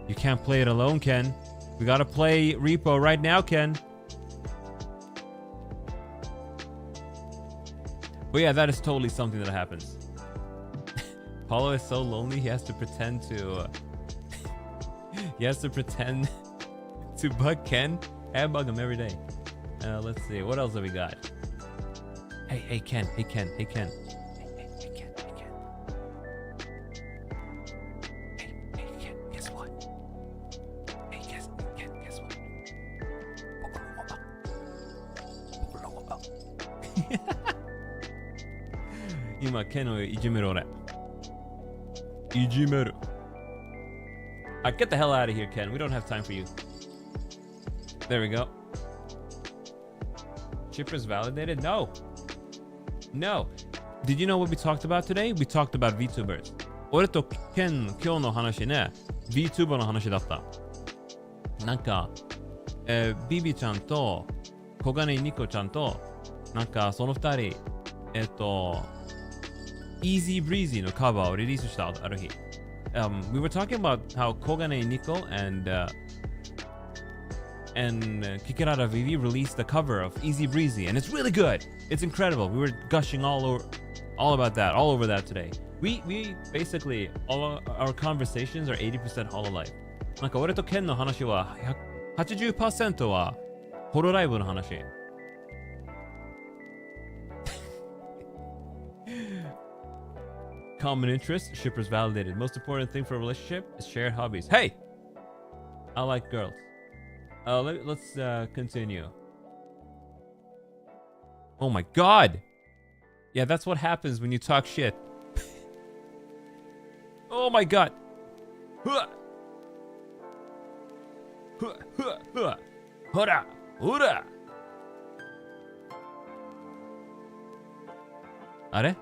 You can't play it alone, Ken. We gotta play Repo right now, Ken. But yeah, that is totally something that happens. Paulo is so lonely, he has to pretend to... he has to pretend to bug Ken. I bug him every day. Let's see, what else have we got? Hey, Ken. Hey, Ken. Hey, Ken. Guess what? Hey, Ken, guess what? 今、Ken をいじめる俺。いじめる。Get the hell out of here, Ken. We don't have time for you. There we go. Chippers validated? No. Did you know what we talked about today? We talked about Vtubers. 俺とKen今日の話ね、Vtuber の話だった。なんか、ビビちゃんと小金井ニコちゃんと、なんかその二人、Easy Breezy のカバーをリリースしたある日。We were talking about how Kogane Nico and Kikirada Vivi released the cover of Easy Breezy, and it's really good. It's incredible. We were gushing all over that today. We basically all our conversations are 80% Hololive. なんか俺とケンの話は 80% はホロライブの話。Common interest, shippers validated. Most important thing for a relationship is shared hobbies. Hey! I like girls. Let's continue. Oh my god! Yeah, that's what happens when you talk shit. Oh my god! Hura! Hura! あれ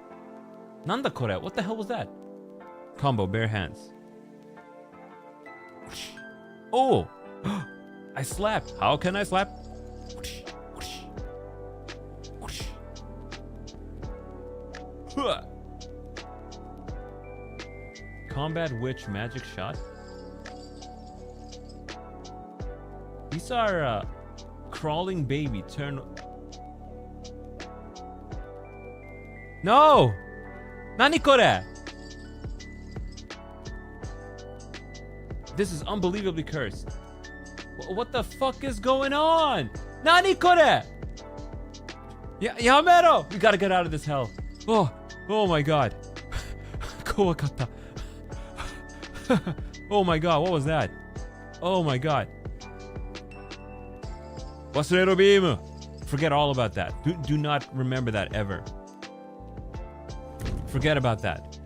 なんだこれ What the hell was that? Combo, bare hands. Oh! I slapped. How can I slap? Combat witch magic shot. These are crawling baby turn. No! 何これ This is unbelievably cursed. What the fuck is going on? 何これ やめろ We gotta get out of this hell. Oh my god. 怖かった Oh my god, what was that? Oh my god. 忘れろビーム Forget all about that. Do not remember that ever. Forget about that.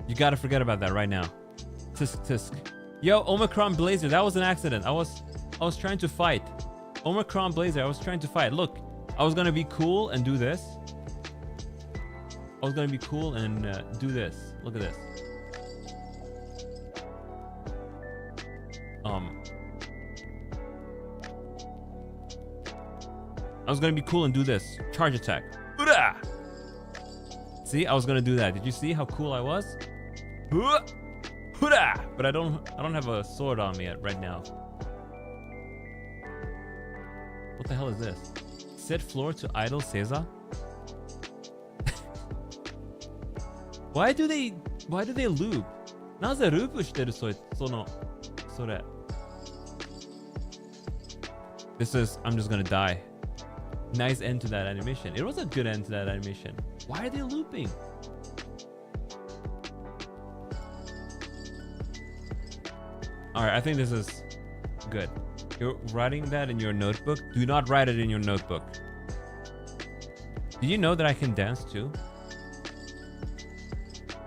You gotta forget about that right now. Tisk. Yo, Omicron Blazer, that was an accident. I was trying to fight. Omicron Blazer, I was trying to fight. Look, I was gonna be cool and do this. I was gonna be cool and do this. Look at this. I was gonna be cool and do this. Charge attack. Ura! See, I was gonna do that. Did you see how cool I was? But I don't have a sword on me right now. What the hell is this? Set floor to idle Seiza? Why do they loop? なぜループしてるそれ This is I'm just gonna die. Nice end to that animation. It was a good end to that animation. Why are they looping? Alright, I think this is good. You're writing that in your notebook? Do not write it in your notebook. Did you know that I can dance too?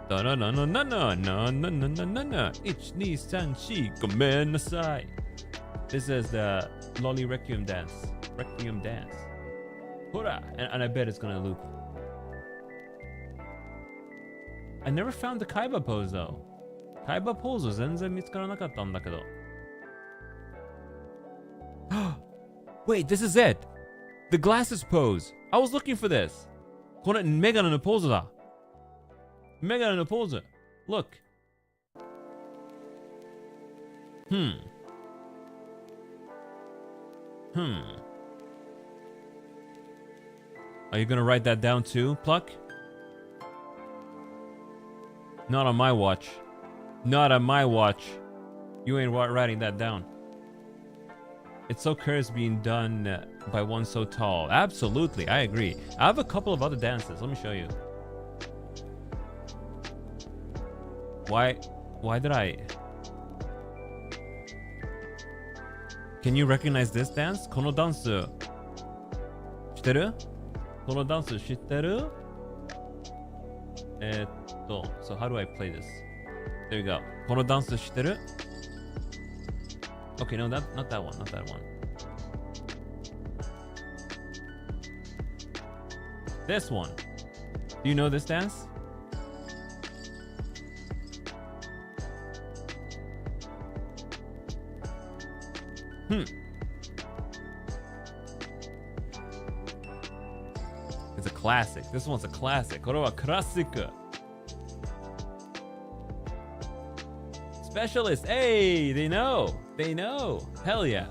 No. 1,2,3,4 ごめんなさい This is the Lolly Requiem dance. Hurrah! And I bet it's gonna loop. I never found the Kaiba pose though. Kaiba pose 全然見つからなかったんだけど。Wait, this is it! The glasses pose! I was looking for this! これメガネのポーズだ。メガネのポーズ。Look. Are you gonna write that down too, Pluck? Not on my watch. Not on my watch. You ain't writing that down. It's so cursed being done by one so tall. Absolutely, I agree. I have a couple of other dances. Let me show you. Why did I... Can you recognize this dance? このダンス知ってる？このダンス知ってる？So how do I play this? There you go. このダンス知ってる？ Okay, no, not that one, not that one. This one. Do you know this dance? It's a classic. This one's a classic. これはクラシック。Specialist. Hey, they know. They know. Hell yeah.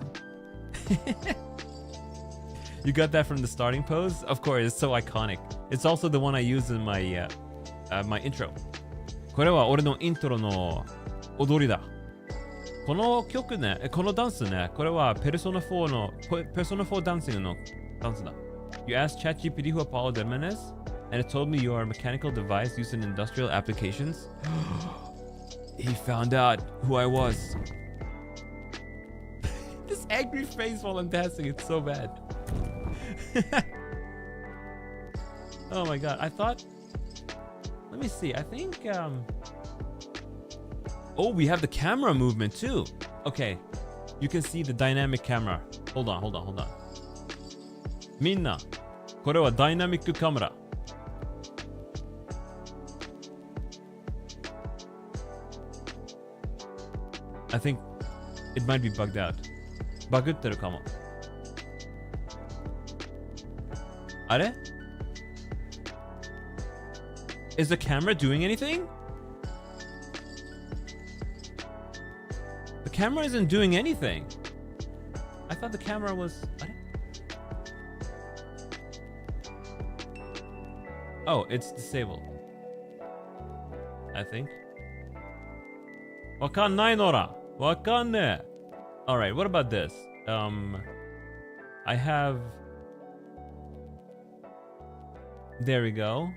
You got that from the starting pose? Of course, it's so iconic. It's also the one I use in my my intro. これは俺のイントロの踊りだ。この曲ね、このダンスね、これはペルソナ4のペルソナ4ダンシングのダンスだ。You asked ChatGPT who Apollo Deadman is, and it told me you are a mechanical device used in industrial applications. He found out who I was. This angry face while I'm dancing, it's so bad. Oh my god, I thought... Let me see, I think... Oh, we have the camera movement too. Okay, you can see the dynamic camera. Hold on. みんな、これはダイナミックカメラ。I think it might be bugged out. バグってるかも。あれ？ Is the camera doing anything? The camera isn't doing anything. I thought the camera was... あれ？ Oh, it's disabled. I think. わかんないのら。わかんねえ。Alright, what about this? I have... There we go.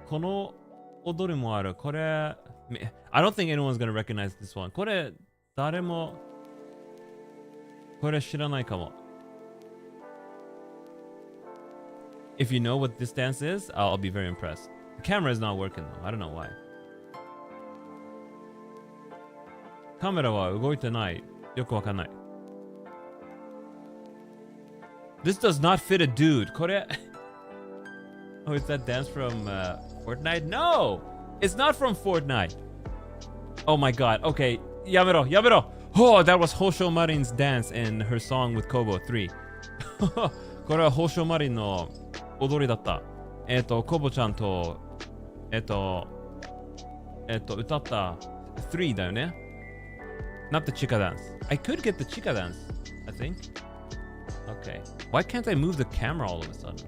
この踊りもある。これ、I don't think anyone's gonna recognize this one. これ、誰も、これ知らないかも。If you know what this dance is, I'll be very impressed. The camera is not working though. I don't know why. カメラは動いてない。よくわかんない。This does not fit a dude. これ... Oh, is that dance from Fortnite? No! It's not from Fortnite. Oh my god. Okay. やめろ。Oh, that was Hosho Marin's dance in her song with Kobo 3. これはHosho Marinの踊りだった。コボちゃんと、歌った3だよね。Not the Chica dance. I could get the Chica dance, I think. Okay. Why can't I move the camera all of a sudden?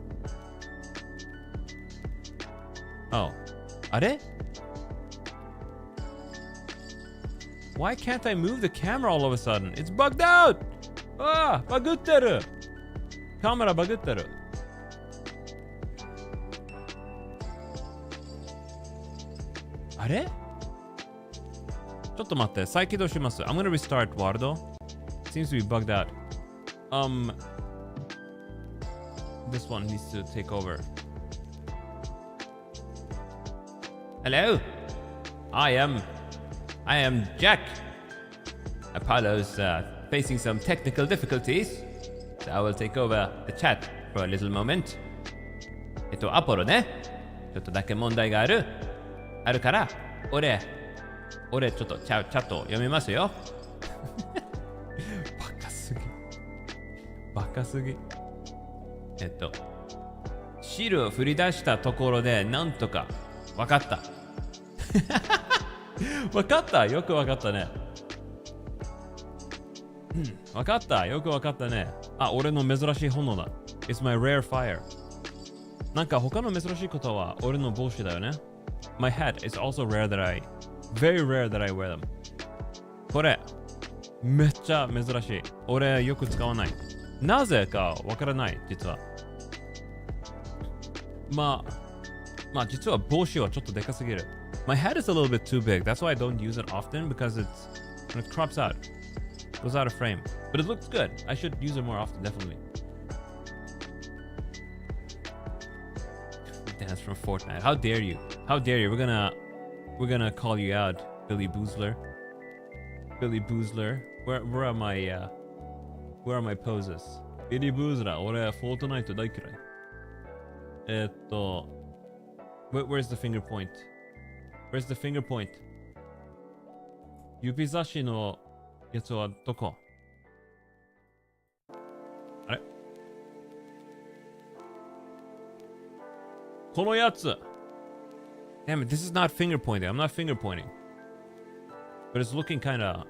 Oh. あれ? Why can't I move the camera all of a sudden? It's bugged out! ああ、バグってる! カメラバグってる。あれ? ちょっと待って、再起動します。I'm gonna restart, Wardo. Seems to be bugged out. This one needs to take over. Hello? I am Jack. Apollo's facing some technical difficulties, so I will take over the chat for a little moment. アポロね。ちょっとだけ問題があるから、俺ちょっとチャット読みますよ。バカすぎ。シールを振り出したところでなんとかわかった。わかった。よくわかったね。わかった。よくわかったね。あ、俺の珍しい炎だ。It's my rare fire. なんか他の珍しいことは俺の帽子だよね。My hat is also rare that very rare that I wear them. これ、めっちゃ珍しい。俺よく使わない。なぜかわからない、実は。まあ実は帽子はちょっとでかすぎる。My hat is a little bit too big. That's why I don't use it often because it crops out. Goes out of frame. But it looks good. I should use it more often, definitely. Dance from Fortnite. How dare you? How dare you? We're gonna call you out, Billy Boozler. Billy Boozler. Where are my poses? Billy Boozler. 俺フォートナイト大嫌い。Where's the finger point? Where's the finger point? 指差しのやつはどこ？あれ？このやつ。Damn it, this is not finger pointing. I'm not finger pointing. But it's looking kind of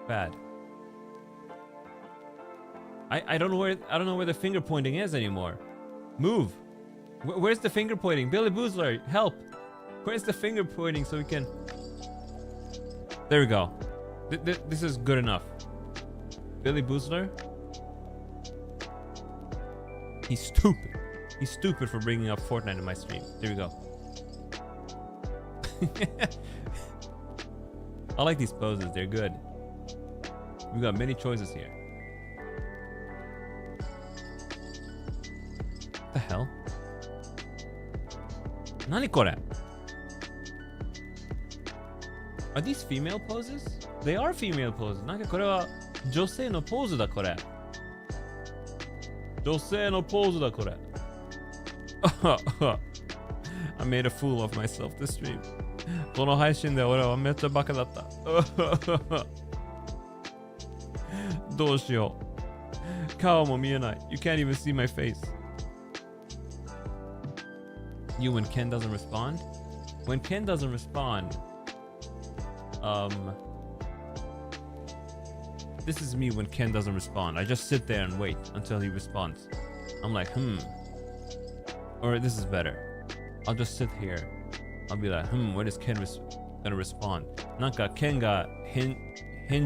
bad. I don't know where the finger pointing is anymore. Move. Where's the finger pointing? Billy Boozler, help. Where's the finger pointing so we can... There we go. This is good enough. Billy Boozler? He's stupid. He's stupid for bringing up Fortnite in my stream. There we go. I like these poses. They're good. We got many choices here. What the hell? 何これ? Are these female poses? They are female poses. なんかこれは女性のポーズだこれ。女性のポーズだこれ。I made a fool of myself this stream. この配信で俺はめっちゃバカだった。どうしよう。顔も見えない。You can't even see my face. You when Ken doesn't respond? When Ken doesn't respond, this is me when Ken doesn't respond. I just sit there and wait until he responds. I'm like, Or this is better. I'll just sit here. I'll be like, when is Ken gonna respond? なんか Ken が返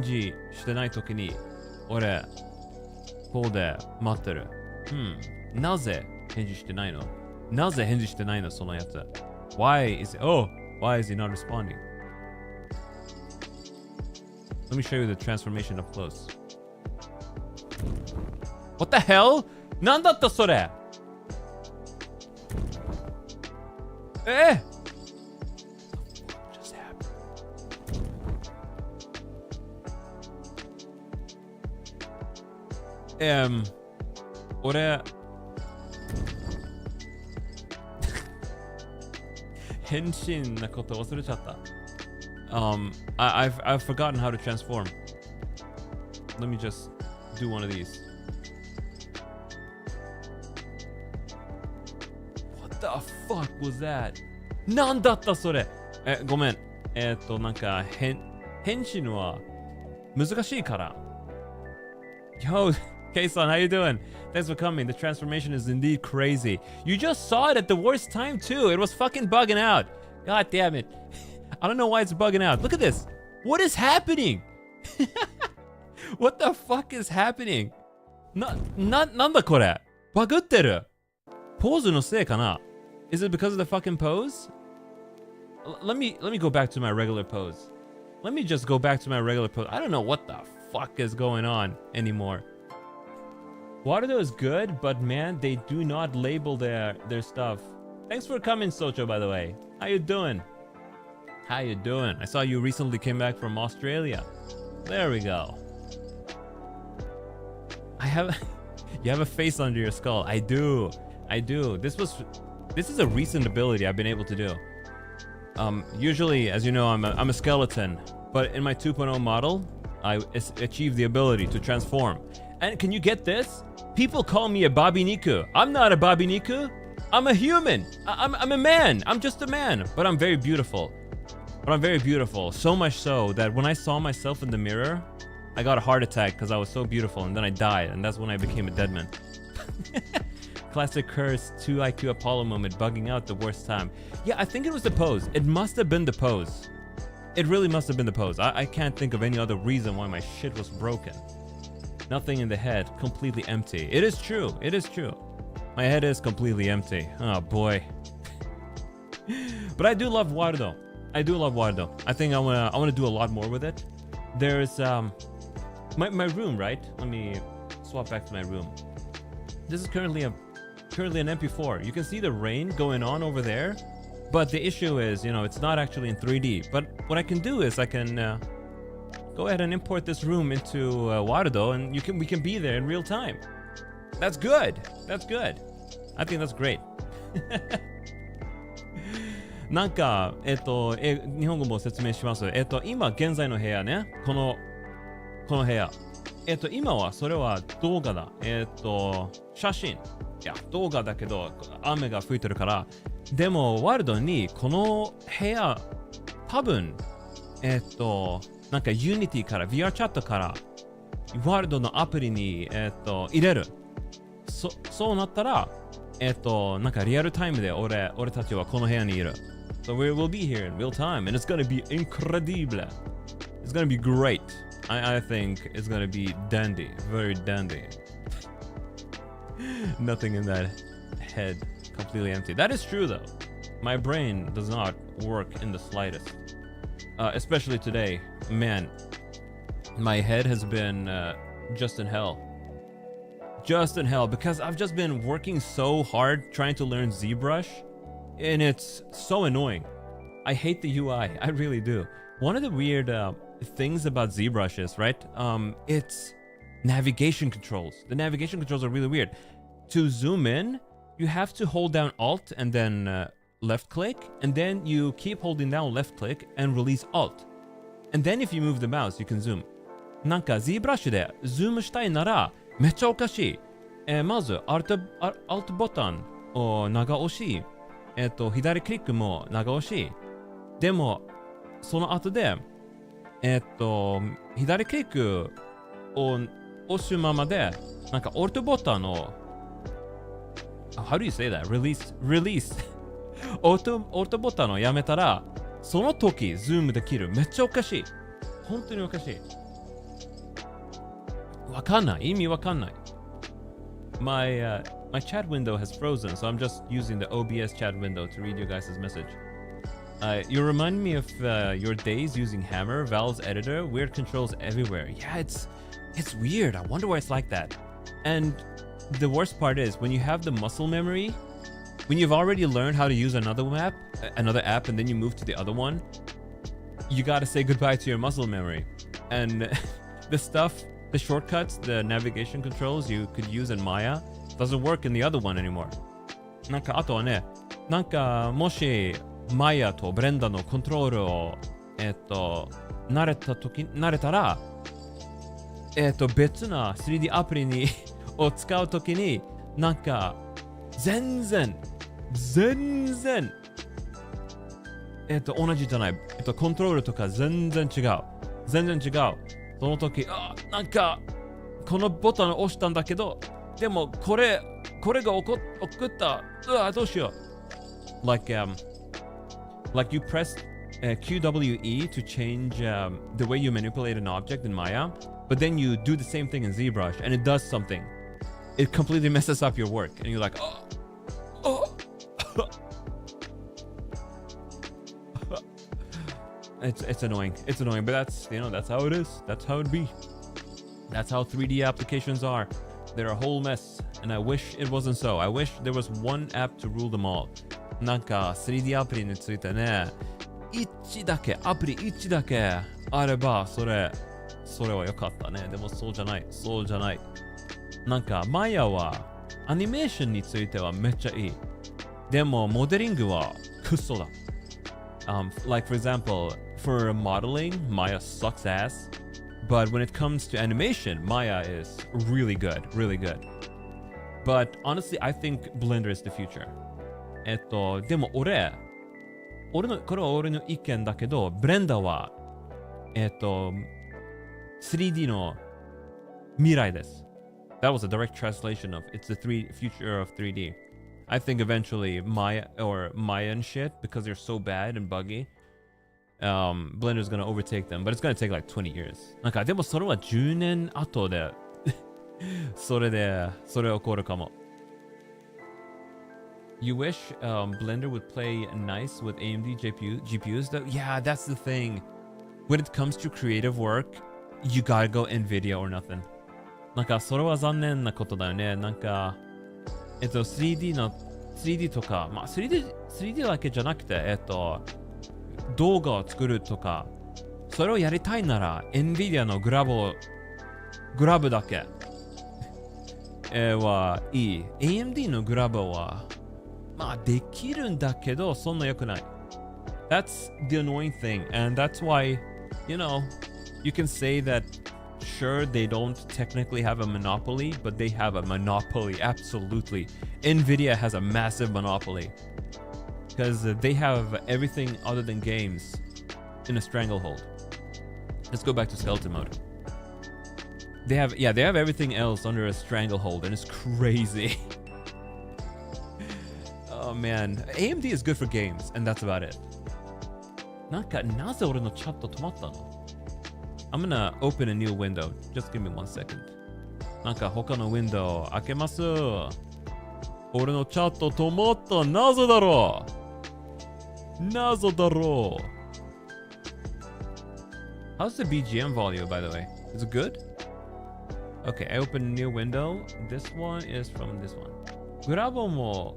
事してないときに、俺、こうで待ってる。なぜ返事してないの？なぜ返事してないのそのやつ。why is he not responding? Let me show you the transformation up close. What the hell? なんだったそれ？俺変身なこと忘れちゃった。I've forgotten how to transform. Let me just do one of these. What the fuck was that? なんだったそれ？ごめん。なんか変身は難しいから。Yo, K-san, how you doing? Thanks for coming. The transformation is indeed crazy. You just saw it at the worst time too. It was fucking bugging out. God damn it. I don't know why it's bugging out. Look at this. What is happening? What the fuck is happening? なんだこれ？バグってる。ポーズのせいかな？ Is it because of the fucking pose? Let me go back to my regular pose. Let me just go back to my regular pose. I don't know what the fuck is going on anymore. Waterdo is good, but man, they do not label their stuff. Thanks for coming, Socho, by the way. How you doing? How you doing? I saw you recently came back from Australia. There we go. You have a face under your skull. I do. This is a recent ability I've been able to do. Usually, as you know, I'm a skeleton, but in my 2.0 model, I achieved the ability to transform. And can you get this? People call me a Babiniku. I'm not a Babiniku. I'm a human. I'm a man. I'm just a man. But I'm very beautiful. So much so that when I saw myself in the mirror, I got a heart attack because I was so beautiful, and then I died, and that's when I became a Deadman. Classic curse, 2 IQ Apollo moment, bugging out the worst time. Yeah, I think it was the pose. It must have been the pose. It really must have been the pose. I can't think of any other reason why my shit was broken. Nothing in the head, completely empty. It is true. My head is completely empty. Oh boy. But I do love Wardo. I think I wanna do a lot more with it. There's my room, right? Let me swap back to my room. This is currently an MP4. You can see the rain going on over there, but the issue is, it's not actually in 3D. But what I can do is I can go ahead and import this room into Wardo, and we can be there in real time. That's good. I think that's great. なんか、日本語も説明します。今現在の部屋ね、この部屋。今はそれは動画だ。写真。いや、動画だけど、雨が吹いてるから。でも、ワールドにこの部屋、多分、なんか Unity から、VR チャットから、ワールドのアプリに、入れる。そうなったら、なんかリアルタイムで俺たちはこの部屋にいる。So we will be here in real time, and it's gonna be incredible. It's gonna be great. I think it's gonna be dandy, very dandy. Nothing in that head, completely empty. That is true though. My brain does not work in the slightest. Especially today, man. My head has been just in hell. Just in hell, because I've just been working so hard trying to learn ZBrush, and it's so annoying. I hate the UI, I really do. One of the weird things about ZBrush is, right? It's navigation controls. The navigation controls are really weird. To zoom in, you have to hold down Alt and then left click, and then you keep holding down left click and release Alt. And then if you move the mouse, you can zoom. なんか ZBrush でズームしたいならめっちゃおかしい。まず Alt ボタンを長押し、左クリックも長押し。でもその後で左クリックを押すままでなんか Alt ボタンを How do you say that? Release オートボタンをやめたらその時ズームできる。めっちゃおかしい。本当におかしい。わかんない。意味わかんない。My chat window has frozen, so I'm just using the OBS chat window to read you guys' message. You remind me of your days using Hammer, Valve's editor, weird controls everywhere. Yeah, it's weird. I wonder why it's like that. And the worst part is when you have the muscle memory, when you've already learned how to use another app, and then you move to the other one, you gotta say goodbye to your muscle memory. And the shortcuts, the navigation controls you could use in Maya doesn't work in the other one anymore. なんかあとはね、なんかもしマヤとブレンダーのコントロールを慣れたら別な 3D アプリを使うときになんか全然同じじゃない。コントロールとか全然違う。その時、なんかこのボタンを押したんだけど、でもこれが起こった。どうしよう。Like you press QWE to change the way you manipulate an object in Maya, but then you do the same thing in ZBrush and it does something. It completely messes up your work, and you're like, It's annoying. But that's how it is. That's how it be. That's how 3D applications are. They're a whole mess, and I wish it wasn't so. I wish there was one app to rule them all. なんか 3D アプリについてね、アプリ1だけあればそれは良かったね。でもそうじゃない。なんかマヤはアニメーションについてはめっちゃいい。でもモデリングはクソだ。Like for example, for modeling, Maya sucks ass. But when it comes to animation, Maya is really good. But honestly, I think Blender is the future. でもこれは俺の意見だけど、ブレンダーは、3D の未来です。That was a direct translation of it's the future of 3D. I think eventually Maya and shit, because they're so bad and buggy, Blender's gonna overtake them, but it's gonna take like 20 years. なんかでもそれは10年後でそれ起こるかも。You wish Blender would play nice with AMD GPUs though? Yeah, that's the thing. When it comes to creative work, you gotta go Nvidia or nothing. なんかそれは残念なことだよね。なんか3D とか、まあ 3D だけじゃなくて、動画を作るとか、それをやりたいなら Nvidia のグラブだけはいい。AMD のグラブはまあできるんだけどそんな良くない。That's the annoying thing, and that's why, you know, you can say that sure they don't technically have a monopoly, but they have a monopoly, absolutely. Nvidia has a massive monopoly because they have everything other than games in a stranglehold. Let's go back to skeleton mode. They have everything else under a stranglehold, and it's crazy. Oh man, AMD is good for games, and that's about it. なんかなぜ俺のチャット止まったの？ I'm gonna open a new window. Just give me 1 second. なんか他のウィンドウ開けます。俺のチャット止まった。なぜだろう？ How's the BGM volume, by the way? Is it good? Okay, I open a new window. This one is from this one. グラブも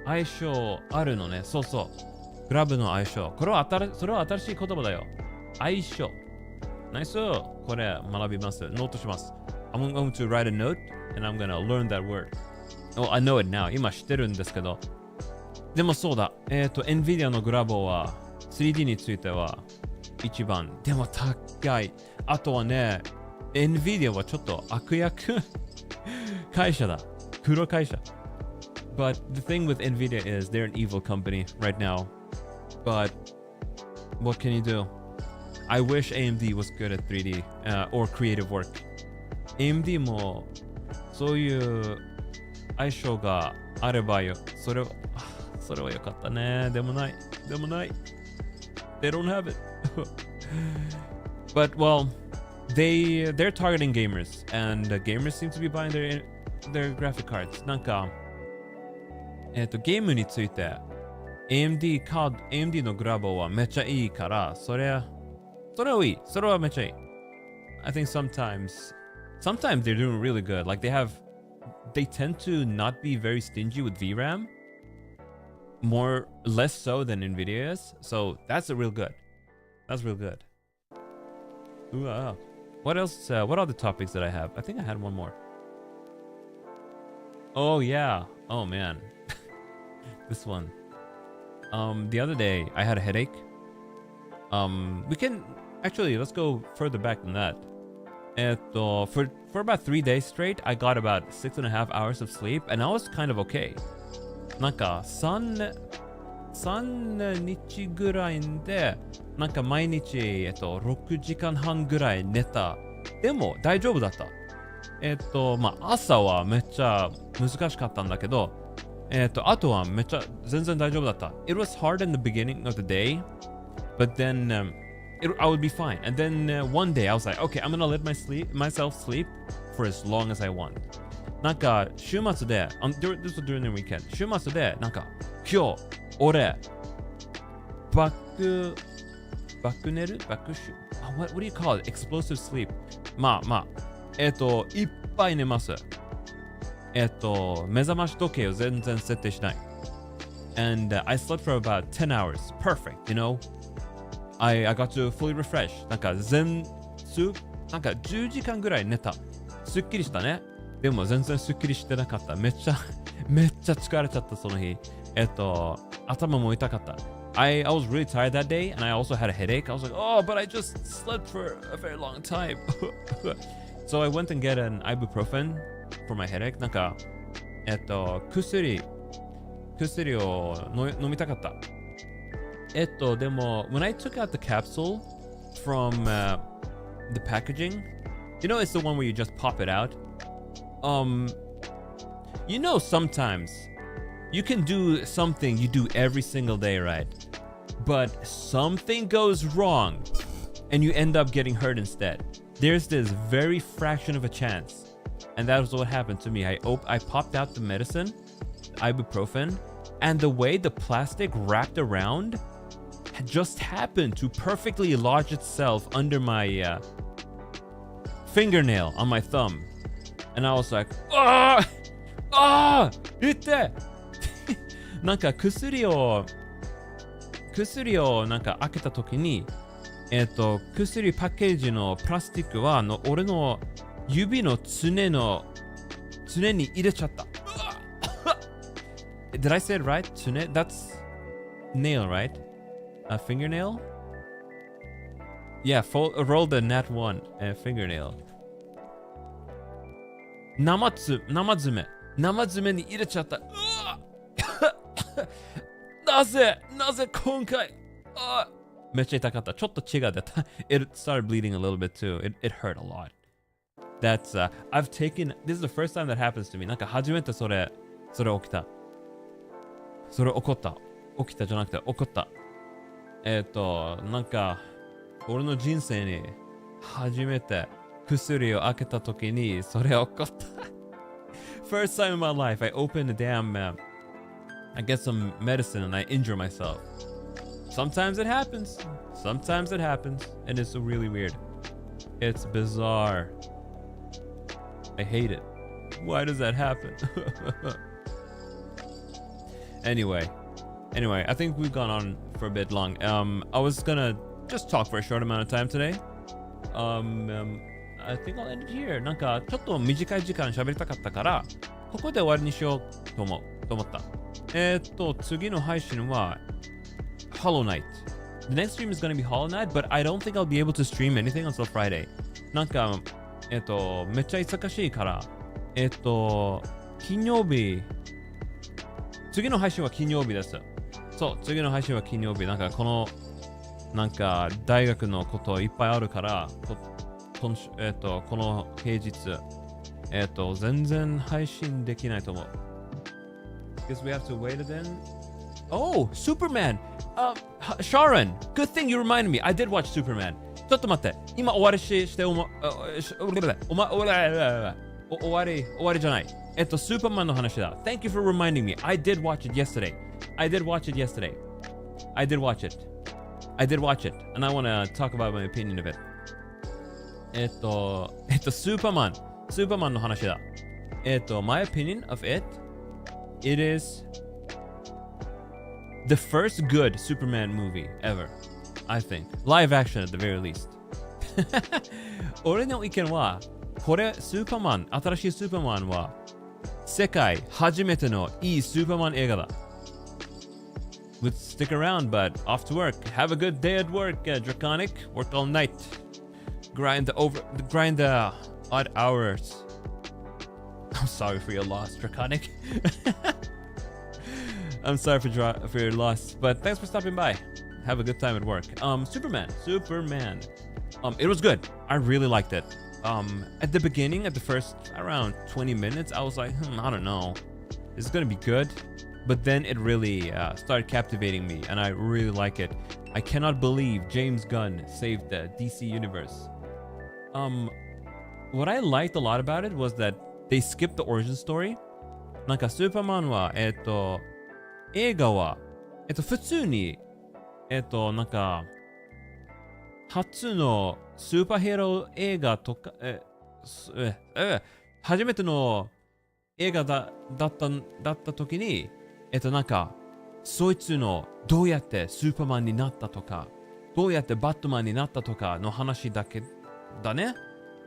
相性あるのね。そうそう。グラブの相性。それは新しい言葉だよ。相性。ナイス。これ学びます。ノートします。I'm going to write a note and I'm gonna learn that word. Oh, I know it now. 今知ってるんですけど。でもそうだ。Nvidia のグラボは 3D については一番。でも高い。あとはね、Nvidia はちょっと悪役会社だ。黒会社。But the thing with Nvidia is they're an evil company right now. But what can you do? I wish AMD was good at 3D or creative work. AMD もそういう相性があればよ。それは良かったね。でもない。They don't have it. But well, they're targeting gamers, and gamers seem to be buying their graphic cards. なんかゲームについて AMD のグラボはめっちゃいいから、それはいい。それはめっちゃいい。I think sometimes they're doing really good. Like they tend to not be very stingy with VRAM. Less so than Nvidia is. So that's real good. That's real good. Ooh, what else? What other topics did I have? I think I had one more. Oh yeah. Oh man. This one. The other day I had a headache. Let's go further back than that. For about 3 days straight, I got about 6.5 hours of sleep, and I was kind of okay. なんか3日ぐらいで、なんか毎日6時間半ぐらい寝た。でも大丈夫だった。まあ朝はめっちゃ難しかったんだけど、あとはめっちゃ全然大丈夫だった。It was hard in the beginning of the day, but then I would be fine. And then one day I was like, okay, I'm gonna let myself sleep for as long as I want. なんか週末で、this was during the weekend. 週末でなんか今日俺バック寝るwhat do you call it? Explosive sleep. まあいっぱい寝ます。目覚まし時計を全然設定しない。And I slept for about 10 hours. Perfect, you know? I got to fully refresh. なんか10時間ぐらい寝た。すっきりしたね。でも全然すっきりしてなかった。めっちゃ疲れちゃったその日。頭も痛かった。I was really tired that day, and I also had a headache. I was like, oh, but I just slept for a very long time. So I went and get an ibuprofen for my headache. なんか薬を飲みたかった。でも、when I took out the capsule from the packaging, you know, it's the one where you just pop it out. You know, sometimes you can do something you do every single day, right? But something goes wrong and you end up getting hurt instead. There's this very fraction of a chance. And that was what happened to me. I popped out the medicine, ibuprofen, and the way the plastic wrapped around just happened to perfectly lodge itself under my fingernail on my thumb. And I was like,痛いなんか薬をなんか開けたときに、薬パッケージのプラスチックは俺の指の爪に入れちゃった。Did I say it right? 爪 That's nail, right? A fingernail? Yeah, roll the nat one fingernail. 生爪に入れちゃった。なぜ今回めっちゃ痛かった。ちょっと血が出た。It started bleeding a little bit too. It hurt a lot. That's I've taken this is the first time that happens to me. なんか初めてそれ起きた。それ起こった。起きたじゃなくて起こった。なんか俺の人生に初めて薬を開けた時にそれ起こった。First time in my life, I opened a damn I get some medicine and I injure myself. Sometimes it happens. And it's really weird. It's bizarre. I hate it. Why does that happen? Anyway, I think we've gone on for a bit long. I was gonna just talk for a short amount of time today. I think I'll end it here. なんかちょっと短い時間喋りたかったから、ここで終わりにしようと思った。次の配信は Hollow Knight. The next stream is gonna be Hollow Knight, but I don't think I'll be able to stream anything until Friday. なんかめっちゃ忙しいから、金曜日、次の配信は金曜日です。そう、次の配信は金曜日。なんかなんか大学のこといっぱいあるから、この平日、全然配信できないと思う。Guess we have to wait again. Oh, Superman! Sharon, good thing you reminded me. I did watch Superman. ちょっと待って。今終わりして終わりじゃない。スーパーマンの話だ。Thank you for reminding me. I did watch it yesterday. I did watch it. And I want to talk about my opinion of it. スーパーマンの話だ。My opinion of it is the first good Superman movie ever, I think. Live action at the very least. 俺の意見は、これ、新しいスーパーマンは、世界初めてのいいスーパーマン映画だ。Let's stick around, but off to work. Have a good day at work, Draconic. Work all night. Grind the odd hours. I'm sorry for your loss, Draconic. I'm sorry for your loss, but thanks for stopping by. Have a good time at work. Superman. It was good. I really liked it. At the beginning, at the first around 20 minutes, I was like, I don't know. Is it gonna be good? But then it really started captivating me, and I really like it. I cannot believe James Gunn saved the DC universe. What I liked a lot about it was that they skipped the origin story. なんかスーパーマンは映画は普通になんか初のスーパーヒーロー映画とか初めての映画だった時になんかそいつのどうやってスーパーマンになったとかどうやってバットマンになったとかの話だけだね。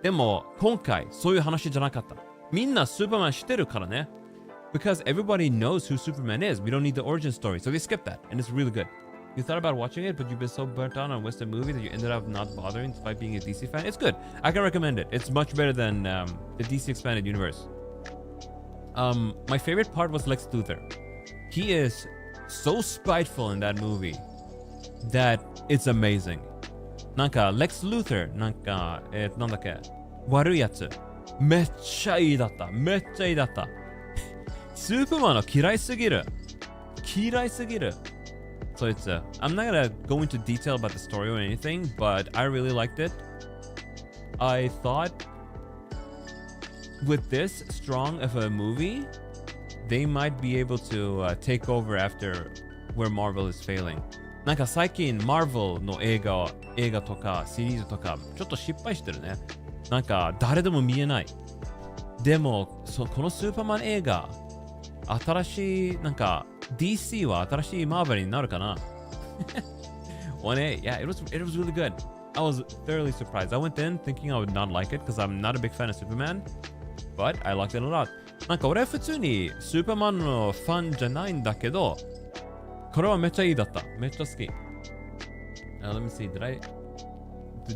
でも今回そういう話じゃなかった。みんなスーパーマン知ってるからね。Because everybody knows who Superman is. We don't need the origin story. So they skipped that. And it's really good. You thought about watching it, but you've been so burnt out on Western movie that you ended up not bothering despite being a DC fan. It's good. I can recommend it. It's much better than the DC Expanded Universe. My favorite part was Lex Luthor. He is so spiteful in that movie that it's amazing. なんか Lex Luthor なんかなんだっけ悪いやつめっちゃいいだっためっちゃいいだったスーパーマンの嫌いすぎる嫌いすぎる So it's I'm not gonna go into detail about the story or anything, but I really liked it. I thought with this strong of a movie, they might be able to take over after where Marvel is failing. なんか最近 Marvel の映画とかシリーズとかちょっと失敗してるね。なんか誰でも見えない。でもこのスーパーマン映画新しいなんか DC は新しいマーベルになるかなYeah, it was really good. I was thoroughly surprised. I went in thinking I would not like it because I'm not a big fan of Superman, but I liked it a lot. なんか俺は普通にスーパーマンのファンじゃないんだけど、これはめっちゃいいだった。めっちゃ好き。Let me see.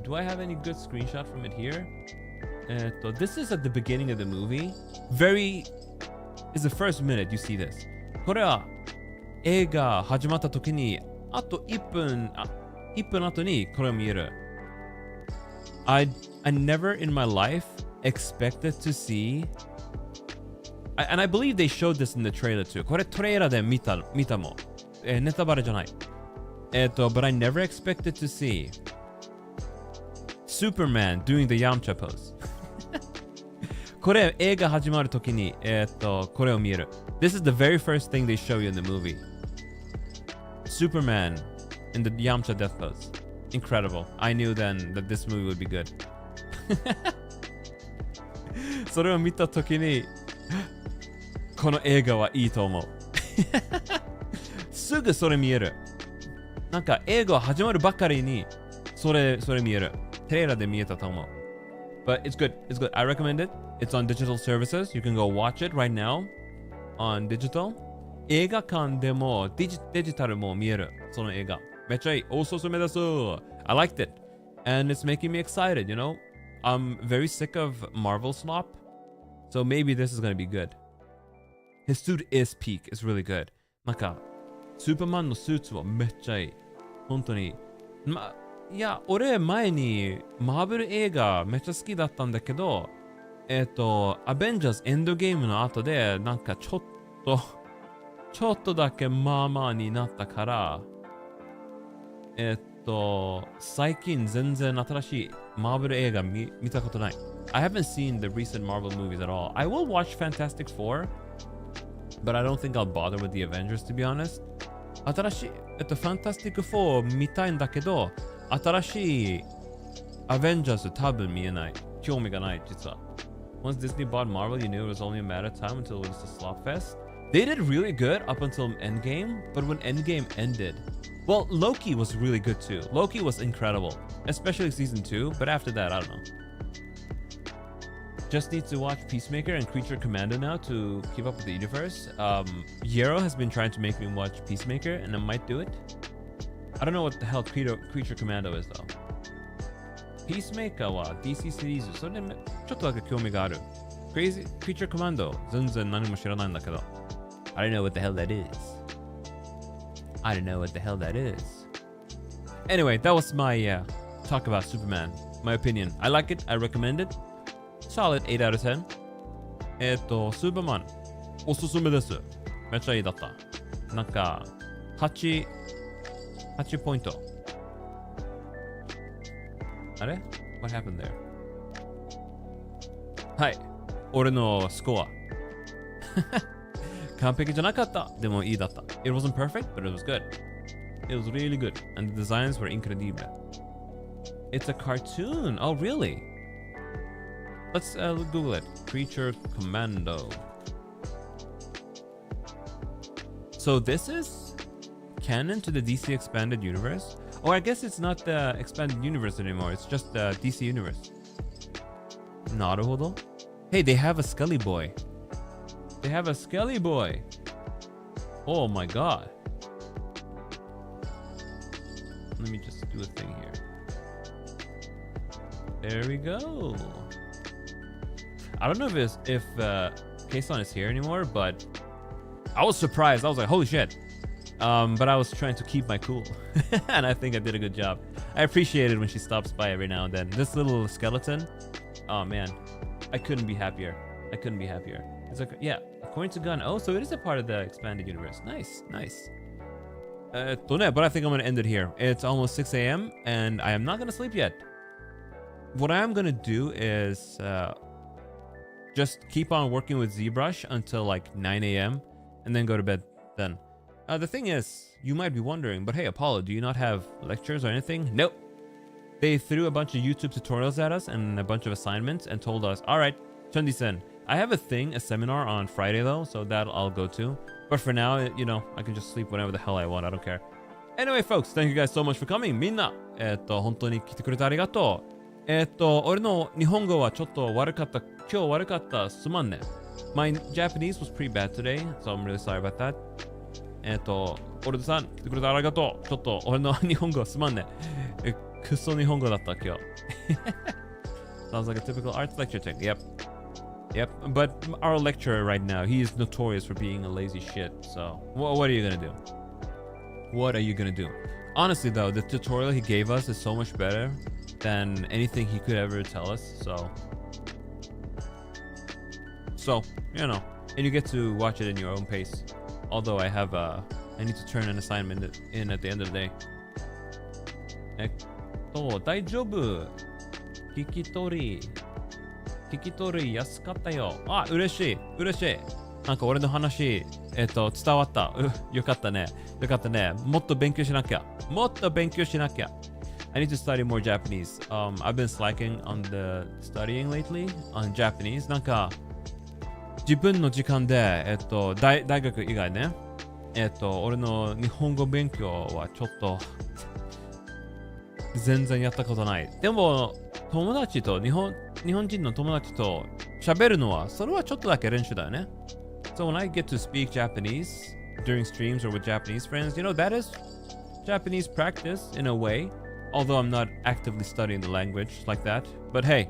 Do I have any good screenshot from it here? This is at the beginning of the movie. Is the first minute you see this. これは映画始まった時にあと1分後にこれを見える。I never in my life expected to see and I believe they showed this in the trailer too. これトレーラーで見たもん。ネタバレじゃない。But I never expected to see Superman doing the Yamcha pose. これ映画始まる時にこれを見える。This is the very first thing they show you in the movie. Superman in the Yamcha death pose. Incredible. I knew then that this movie would be good. それを見た時にこの映画はいいと思う。すぐそれ見える。なんか映画始まるばかりにそれ見える。テレーラーで見えたと思う。But it's good. It's good. I recommend it. It's on digital services. You can go watch it right now on digital. 映画館でもデジタルも見える。その映画。めっちゃいい。おすすめです。I liked it. And it's making me excited, you know? I'm very sick of Marvel slop. So maybe this is going to be good. His suit is peak. It's really good. なんか、スーパーマンのスーツはめっちゃいい。本当に。いや、俺前にマーベル映画めっちゃ好きだったんだけど、アベンジャーズエンドゲームの後でなんかちょっとだけまあまあになったから、最近全然新しいマーベル映画見たことない。I haven't seen the recent Marvel movies at all. I will watch Fantastic Four, but I don't think I'll bother with the Avengers to be honest. 新しい、Fantastic Four 見たいんだけど、新しいアベンジャーズ多分見えない。興味がない、実は。Once Disney bought Marvel, you knew it was only a matter of time until it was a slop fest. They did really good up until Endgame, but when Endgame ended, well, Loki was really good too. Loki was incredible, especially season 2, but after that, I don't know. Just need to watch Peacemaker and Creature Commando now to keep up with the universe. Yero has been trying to make me watch Peacemaker, and I might do it. I don't know what the hell Creature Commando is though. Peacemaker は DC シリーズ、それでちょっとだけ興味がある。Crazy Creature Commando 全然何も知らないんだけど。I don't know what the hell that is. I don't know what the hell that is. Anyway, that was my talk about Superman. My opinion. I like it. I recommend it. Solid 8 out of 10. スーパーマンおすすめです。めっちゃいいだった。なんか8ポイント。あれ What happened there? はい。俺のスコア。完璧じゃなかった。でもいいだった。It wasn't perfect, but it was good. It was really good. And the designs were incredible. It's a cartoon. Oh, really? Let's Google it. Creature Commando. So this is canon to the DC Expanded Universe? Or I guess it's not the Expanded Universe anymore. It's just the DC Universe. Naruhodo. Hey, they have a Scully boy. They have a Scully boy. Oh my god. Let me just do a thing here. There we go. I don't know if Kason is here anymore, but I was surprised. I was like, holy shit. But I was trying to keep my cool. And I think I did a good job. I appreciate it when she stops by every now and then. This little skeleton, oh man, I couldn't be happier. I couldn't be happier. It's like, yeah, according to Gun. Oh, so it is a part of the expanded universe. Nice, nice. But I think I'm gonna end it here. It's almost 6 a.m. and I am not gonna sleep yet. What I am gonna do is just keep on working with ZBrush until like 9 a.m. and then go to bed then. The thing is, you might be wondering, but hey, Apollo, do you not have lectures or anything? Nope. They threw a bunch of YouTube tutorials at us and a bunch of assignments and told us, all right, Chundi-sen, I have a seminar on Friday though, so that I'll go to. But for now, you know, I can just sleep whenever the hell I want. I don't care. Anyway, folks, thank you guys so much for coming. みんな、本当に来てくれてありがとう。俺の日本語はちょっと悪かった。今日悪かった。すまんね。My Japanese was pretty bad today, so I'm really sorry about that. 俺さん、来てくれてありがとう。ちょっと俺の日本語はすまんね。クソ日本語だった今日。Sounds like a typical arts lecture thing. Yep, but our lecturer right now, he is notorious for being a lazy shit. So, what are you gonna do? What are you gonna do? Honestly, though, the tutorial he gave us is so much better than anything he could ever tell us. So you know, and you get to watch it in your own pace. Although I need to turn an assignment in at the end of the day. 大丈夫。聞き取りやすかったよ。あ、嬉しい。なんか俺の話、伝わった。よかったね。もっと勉強しなきゃ。I need to study more Japanese. I've been slacking on the studying lately on Japanese. なんか、自分の時間で、大学以外ね、俺の日本語勉強はちょっと、全然やったことない。でも、友達と日本人の友達と喋るのはそれはちょっとだけ練習だよね。So when I get to speak Japanese during streams or with Japanese friends, you know, that is Japanese practice in a way. Although I'm not actively studying the language like that. But hey,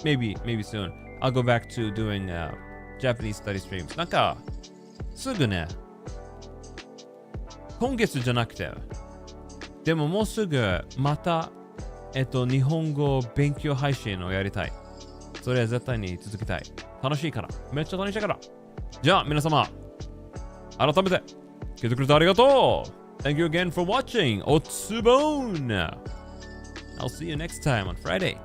maybe soon I'll go back to doing Japanese study streams. なんかすぐね、今月じゃなくて、でももうすぐまた日本語勉強配信をやりたい。それは絶対に続けたい。楽しいから。めっちゃ楽しいから。じゃあ皆様、改めて聞いてくれてありがとう。Thank you again for watching. Otsubon! I'll see you next time on Friday.